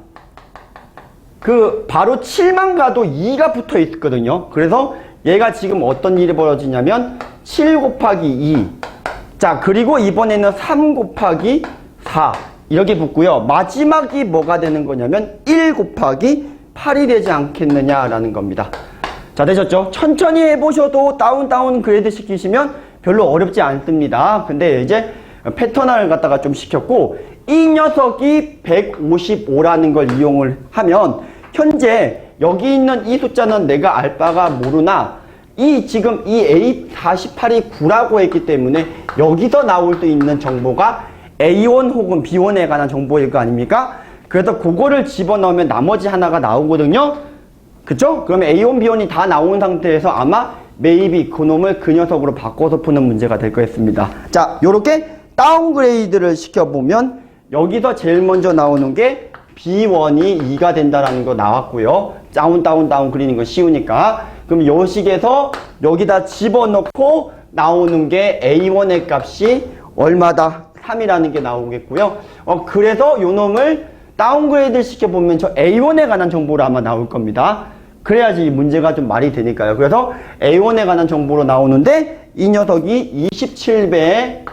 S1: 그 바로 7만 가도 2가 붙어 있거든요. 그래서 얘가 지금 어떤 일이 벌어지냐면 7 곱하기 2 자 그리고 이번에는 3 곱하기 4 이렇게 붙고요. 마지막이 뭐가 되는 거냐면 1 곱하기 8이 되지 않겠느냐라는 겁니다. 자, 되셨죠? 천천히 해보셔도 다운 그레이드 시키시면 별로 어렵지 않습니다. 근데 이제 패턴을 갖다가 좀 시켰고 이 녀석이 155라는 걸 이용을 하면 현재 여기 있는 이 숫자는 내가 알바가 모르나 지금 이 A48이 9라고 했기 때문에 여기서 나올 수 있는 정보가 A1 혹은 B1에 관한 정보일 거 아닙니까? 그래서 그거를 집어넣으면 나머지 하나가 나오거든요. 그쵸? 그러면 A1, B1이 다 나온 상태에서 아마 maybe 그놈을 그 녀석으로 바꿔서 푸는 문제가 될 거였습니다. 자, 요렇게 다운그레이드를 시켜보면 여기서 제일 먼저 나오는 게 B1이 2가 된다라는 거 나왔고요. 다운 그리는 거 쉬우니까. 그럼 요 식에서 여기다 집어넣고 나오는 게 A1의 값이 얼마다? 3이라는 게 나오겠고요. 그래서 요 놈을 다운그레이드 시켜보면 저 A1에 관한 정보로 아마 나올 겁니다. 그래야지 이 문제가 좀 말이 되니까요. 그래서 A1에 관한 정보로 나오는데 이 녀석이 27배에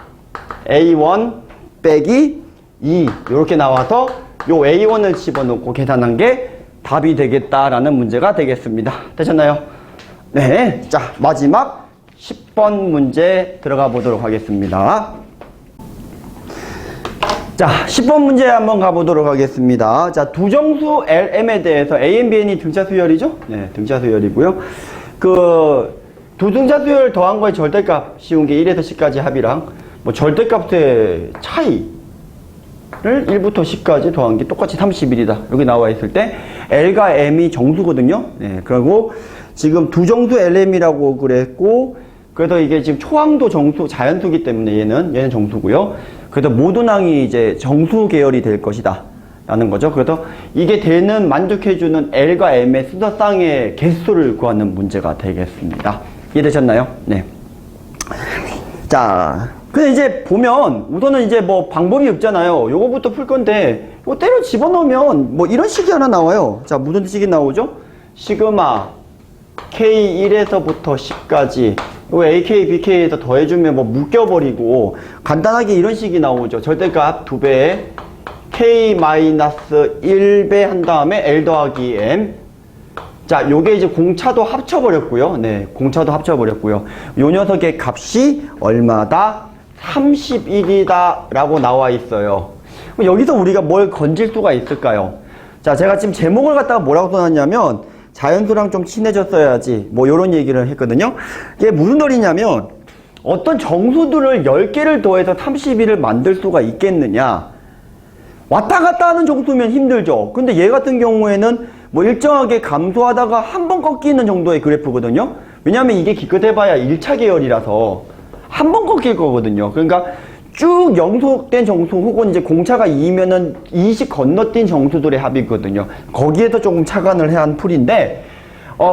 S1: A1 빼기 2 이렇게 나와서 요 A1을 집어넣고 계산한 게 답이 되겠다라는 문제가 되겠습니다. 되셨나요? 네. 자, 마지막 10번 문제 들어가 보도록 하겠습니다. 자, 10번 문제 한번 가보도록 하겠습니다. 자, 두정수 LM에 대해서 AN, BN이 등차 수열이죠? 네, 등차 수열이고요. 두 등차 수열 더한 거의 절대값 씌운 게 1에서 10까지 합이랑 뭐 절대값의 차이를 1부터 10까지 더한 게 똑같이 31이다. 여기 나와 있을 때 L과 M이 정수거든요. 네, 그리고 지금 두정수 LM이라고 그랬고 그래서 이게 지금 초항도 정수, 자연수기 때문에 얘는 정수고요. 그래서 모든항이 이제 정수 계열이 될 것이다. 라는 거죠. 그래서 이게 되는, 만족해주는 L과 M의 순서쌍의 개수를 구하는 문제가 되겠습니다. 이해되셨나요? 네. 자, 근데 이제 보면, 우선은 이제 뭐 방법이 없잖아요. 요거부터 풀 건데, 이거 때려 집어넣으면 뭐 이런 식이 하나 나와요. 자, 무슨 식이 나오죠? 시그마 K1에서부터 10까지, 요 AK, BK에서 더해주면 뭐 묶여버리고, 간단하게 이런 식이 나오죠. 절대값 2배에 K-1배 한 다음에 L 더하기 M. 자, 요게 이제 공차도 합쳐버렸고요. 네, 공차도 합쳐버렸고요. 요 녀석의 값이 얼마다? 31이다 라고 나와 있어요. 그럼 여기서 우리가 뭘 건질 수가 있을까요? 자, 제가 지금 제목을 갖다가 뭐라고 써놨냐면, 자연수랑 좀 친해졌어야지, 뭐 요런 얘기를 했거든요. 이게 무슨 소리냐면, 어떤 정수들을 10개를 더해서 31을 만들 수가 있겠느냐. 왔다 갔다 하는 정수면 힘들죠. 근데 얘 같은 경우에는 뭐 일정하게 감소하다가 한 번 꺾이는 정도의 그래프거든요. 왜냐면 이게 기껏해봐야 1차 계열이라서 한 번 꺾일 거거든요. 그러니까 쭉 영속된 정수 혹은 이제 공차가 2면은 20 건너뛴 정수들의 합이거든요. 거기에서 조금 착안을 한 풀인데,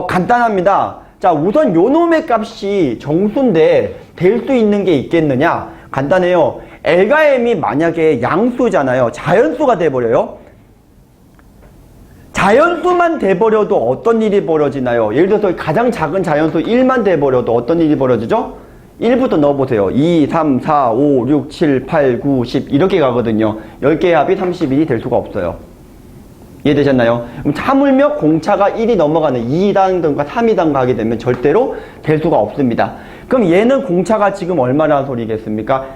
S1: 간단합니다. 자, 우선 요 놈의 값이 정수인데 될 수 있는 게 있겠느냐? 간단해요. L과 M이 만약에 양수잖아요. 자연수가 돼버려요. 자연수만 돼버려도 어떤 일이 벌어지나요? 예를 들어서 가장 작은 자연수 1만 돼버려도 어떤 일이 벌어지죠? 1부터 넣어보세요. 2, 3, 4, 5, 6, 7, 8, 9, 10 이렇게 가거든요. 10개의 합이 31이 될 수가 없어요. 이해되셨나요? 그럼 하물며 공차가 1이 넘어가는 2단과 3단 가게 되면 절대로 될 수가 없습니다. 그럼 얘는 공차가 지금 얼마라는 소리겠습니까?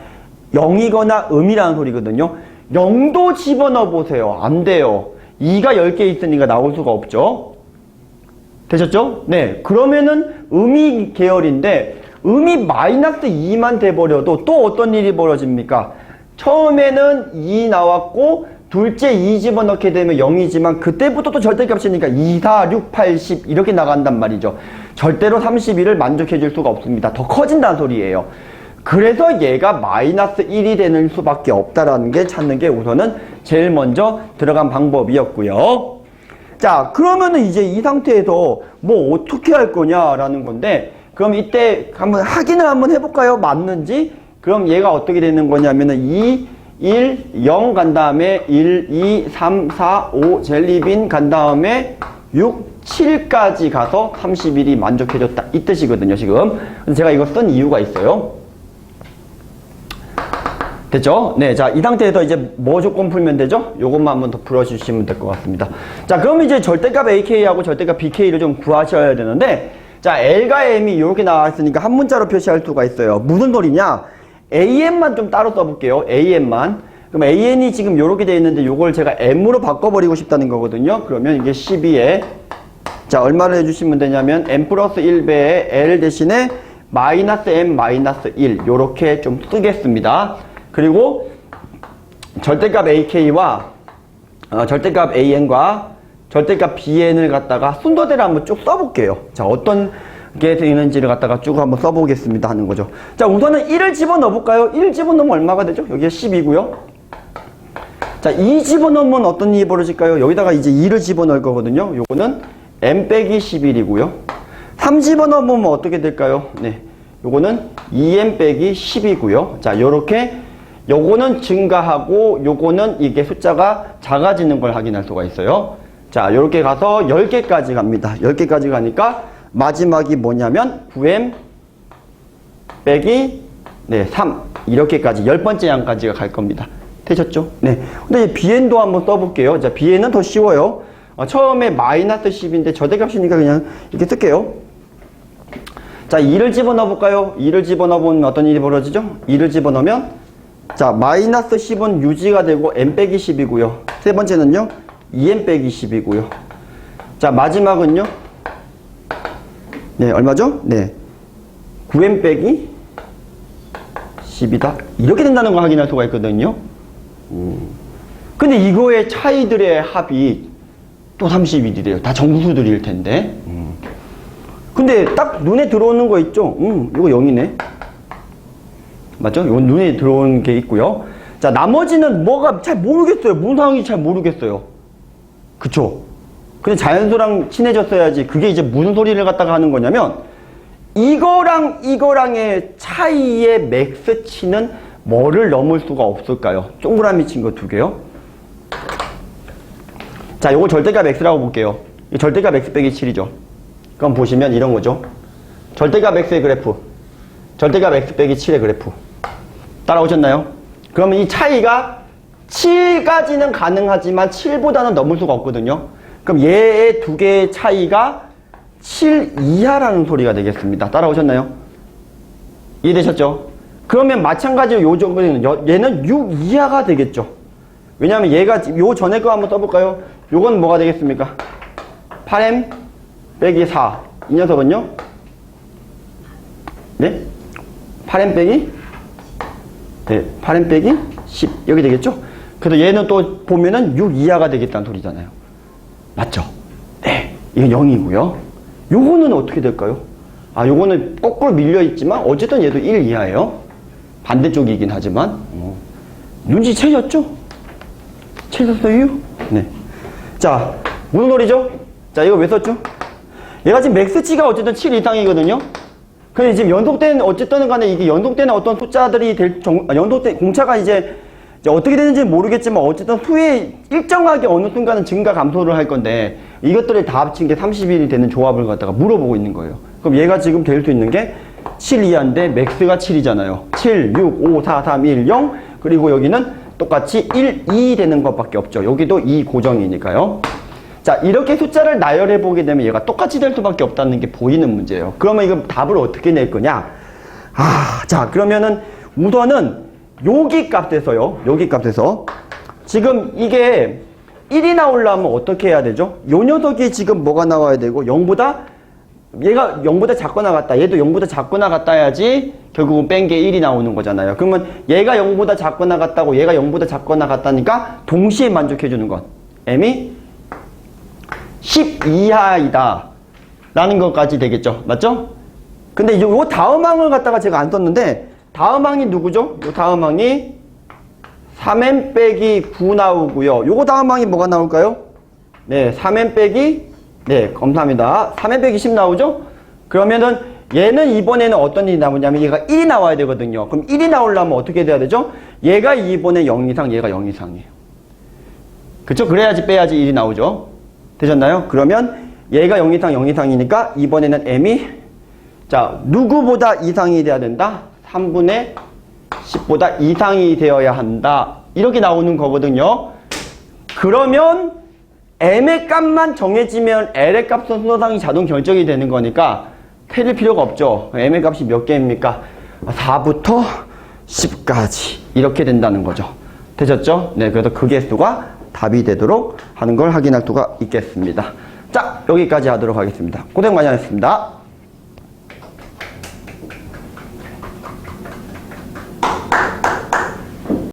S1: 0이거나 음이라는 소리거든요. 0도 집어넣어 보세요. 안 돼요. 2가 10개 있으니까 나올 수가 없죠. 되셨죠? 네. 그러면은 음이 계열인데 음이 마이너스 2만 돼버려도 또 어떤 일이 벌어집니까? 처음에는 2 나왔고 둘째 2 집어넣게 되면 0이지만 그때부터 또 절대값이니까 2, 4, 6, 8, 10 이렇게 나간단 말이죠. 절대로 31을 만족해 줄 수가 없습니다. 더 커진다는 소리예요. 그래서 얘가 마이너스 1이 되는 수밖에 없다라는 게 찾는 게 우선은 제일 먼저 들어간 방법이었고요. 자, 그러면은 이제 이 상태에서 뭐 어떻게 할 거냐라는 건데, 그럼 이때 한번 확인을 한번 해볼까요? 맞는지? 그럼 얘가 어떻게 되는 거냐면은 2, 1, 0 간 다음에 1, 2, 3, 4, 5 젤리빈 간 다음에 6, 7까지 가서 31이 만족해줬다. 이 뜻이거든요, 지금. 제가 이거 쓴 이유가 있어요. 됐죠? 네, 자, 이 상태에서 이제 뭐 조건 풀면 되죠? 요것만 한번 더 풀어주시면 될 것 같습니다. 자, 그럼 이제 절대값 AK하고 절대값 BK를 좀 구하셔야 되는데, 자, L과 M이 이렇게 나와있으니까 한 문자로 표시할 수가 있어요. 무슨 소리냐? AN만 좀 따로 써볼게요. AN만. 그럼 AN이 지금 요렇게 되어 있는데 요걸 제가 M으로 바꿔버리고 싶다는 거거든요. 그러면 이게 12에, 자, 얼마를 해주시면 되냐면 M 플러스 1배에 L 대신에 마이너스 M 마이너스 1 요렇게 좀 쓰겠습니다. 그리고 절대값 AK와 절대값 AN과 절대값 BN을 갖다가 순서대로 한번 쭉 써볼게요. 자, 어떤 게 되는지를 갖다가 쭉 한번 써보겠습니다 하는 거죠. 자, 우선은 1을 집어넣어 볼까요? 1 집어넣으면 얼마가 되죠? 여기가 10이고요. 자, 2 집어넣으면 어떤 일이 벌어질까요? 여기다가 이제 2를 집어넣을 거거든요. 요거는 M 빼기 11이고요. 3 집어넣으면 어떻게 될까요? 네, 요거는 2M 빼기 10이고요. 자, 요렇게 요거는 증가하고 요거는 이게 숫자가 작아지는 걸 확인할 수가 있어요. 자, 요렇게 가서 10개까지 갑니다. 10개까지 가니까 마지막이 뭐냐면 9M 빼기 3 이렇게까지 10번째 양까지가 갈 겁니다. 되셨죠? 네. 근데 BN도 한번 써볼게요. 자, BN은 더 쉬워요. 처음에 마이너스 10인데 절대값이니까 그냥 이렇게 쓸게요. 자, 2를 집어넣어 볼까요? 2를 집어넣어 보면 어떤 일이 벌어지죠? 2를 집어넣으면 자, 마이너스 10은 유지가 되고 M 빼기 10이고요. 세 번째는요, 2M 빼기 10이고요. 자, 마지막은요, 네, 얼마죠? 네, 9M 빼기 10이다. 이렇게 된다는 걸 확인할 수가 있거든요. 근데 이거의 차이들의 합이 또 31이래요. 다 정수들일 텐데. 근데 딱 눈에 들어오는 거 있죠? 이거 0이네. 맞죠? 이건 눈에 들어오는 게 있고요. 자, 나머지는 뭐가 잘 모르겠어요. 무슨 상황인지 잘 모르겠어요. 그쵸? 근데 자연수랑 친해졌어야지. 그게 이제 무슨 소리를 갖다가 하는 거냐면, 이거랑 이거랑의 차이의 맥스치는 뭐를 넘을 수가 없을까요? 동그라미 친 거 두 개요. 자, 요거 절대값 x라고 볼게요. 이 절대값 x 빼기 7이죠. 그럼 보시면 이런 거죠. 절대값 x의 그래프, 절대값 x 빼기 7의 그래프. 따라오셨나요? 그러면 이 차이가 7까지는 가능하지만 7보다는 넘을 수가 없거든요. 그럼 얘의 두 개의 차이가 7 이하라는 소리가 되겠습니다. 따라오셨나요? 이해되셨죠? 그러면 마찬가지로 요 정도는 얘는 6 이하가 되겠죠. 왜냐하면 얘가 요 전에 거 한번 써볼까요? 요건 뭐가 되겠습니까? 8m 빼기 4. 이 녀석은요? 네? 8m 빼기? 네, 8m 빼기 10. 여기 되겠죠? 그래서 얘는 또 보면은 6 이하가 되겠다는 소리잖아요. 맞죠? 네. 이건 0이고요. 요거는 어떻게 될까요? 아, 요거는 거꾸로 밀려있지만 어쨌든 얘도 1 이하예요. 반대쪽이긴 하지만. 눈치채셨죠? 채셨어요? 네. 자, 무슨 소리죠? 자, 이거 왜 썼죠? 얘가 지금 맥스치가 어쨌든 7 이상이거든요? 근데 지금 연속된, 어쨌든 간에 이게 연속되는 어떤 숫자들이 연속된, 공차가 이제 어떻게 되는지는 모르겠지만 어쨌든 후에 일정하게 어느 순간은 증가 감소를 할 건데 이것들을 다 합친 게 31이 되는 조합을 갖다가 물어보고 있는 거예요. 그럼 얘가 지금 될 수 있는 게 7 이하인데 맥스가 7이잖아요. 7, 6, 5, 4, 3, 1, 0 그리고 여기는 똑같이 1, 2 되는 것밖에 없죠. 여기도 2 고정이니까요. 자, 이렇게 숫자를 나열해 보게 되면 얘가 똑같이 될 수밖에 없다는 게 보이는 문제예요. 그러면 이거 답을 어떻게 낼 거냐? 자, 그러면은 우선은 여기 값에서요. 여기 값에서 지금 이게 1이 나오려면 어떻게 해야 되죠? 요 녀석이 지금 뭐가 나와야 되고 얘가 0보다 작거나 같다. 얘도 0보다 작거나 같다 해야지 결국은 뺀 게 1이 나오는 거잖아요. 그러면 얘가 0보다 작거나 같다고 얘가 0보다 작거나 같다니까 동시에 만족해 주는 것. m이 10 이하이다 라는 것까지 되겠죠. 맞죠? 근데 요 다음 항을 갖다가 제가 안 썼는데 다음 항이 누구죠? 요 다음 항이 3m 빼기 9 나오고요. 요거 다음 항이 뭐가 나올까요? 네, 3m 빼기 네, 감사합니다. 3m 빼기 10 나오죠? 그러면은 얘는 이번에는 어떤 일이 나오냐면 얘가 1이 나와야 되거든요. 그럼 1이 나오려면 어떻게 돼야 되죠? 얘가 이번에 0 이상, 얘가 0 이상이에요. 그쵸? 그래야지 빼야지 1이 나오죠. 되셨나요? 그러면 얘가 0 이상, 0 이상이니까 이번에는 m이 자, 누구보다 이상이 돼야 된다? 3분의 10보다 이상이 되어야 한다. 이렇게 나오는 거거든요. 그러면 m의 값만 정해지면 l의 값은 순서상이 자동 결정이 되는 거니까 틀릴 필요가 없죠. m의 값이 몇 개입니까? 4부터 10까지 이렇게 된다는 거죠. 되셨죠? 네, 그래서 그 개수가 답이 되도록 하는 걸 확인할 수가 있겠습니다. 자, 여기까지 하도록 하겠습니다. 고생 많이 하셨습니다.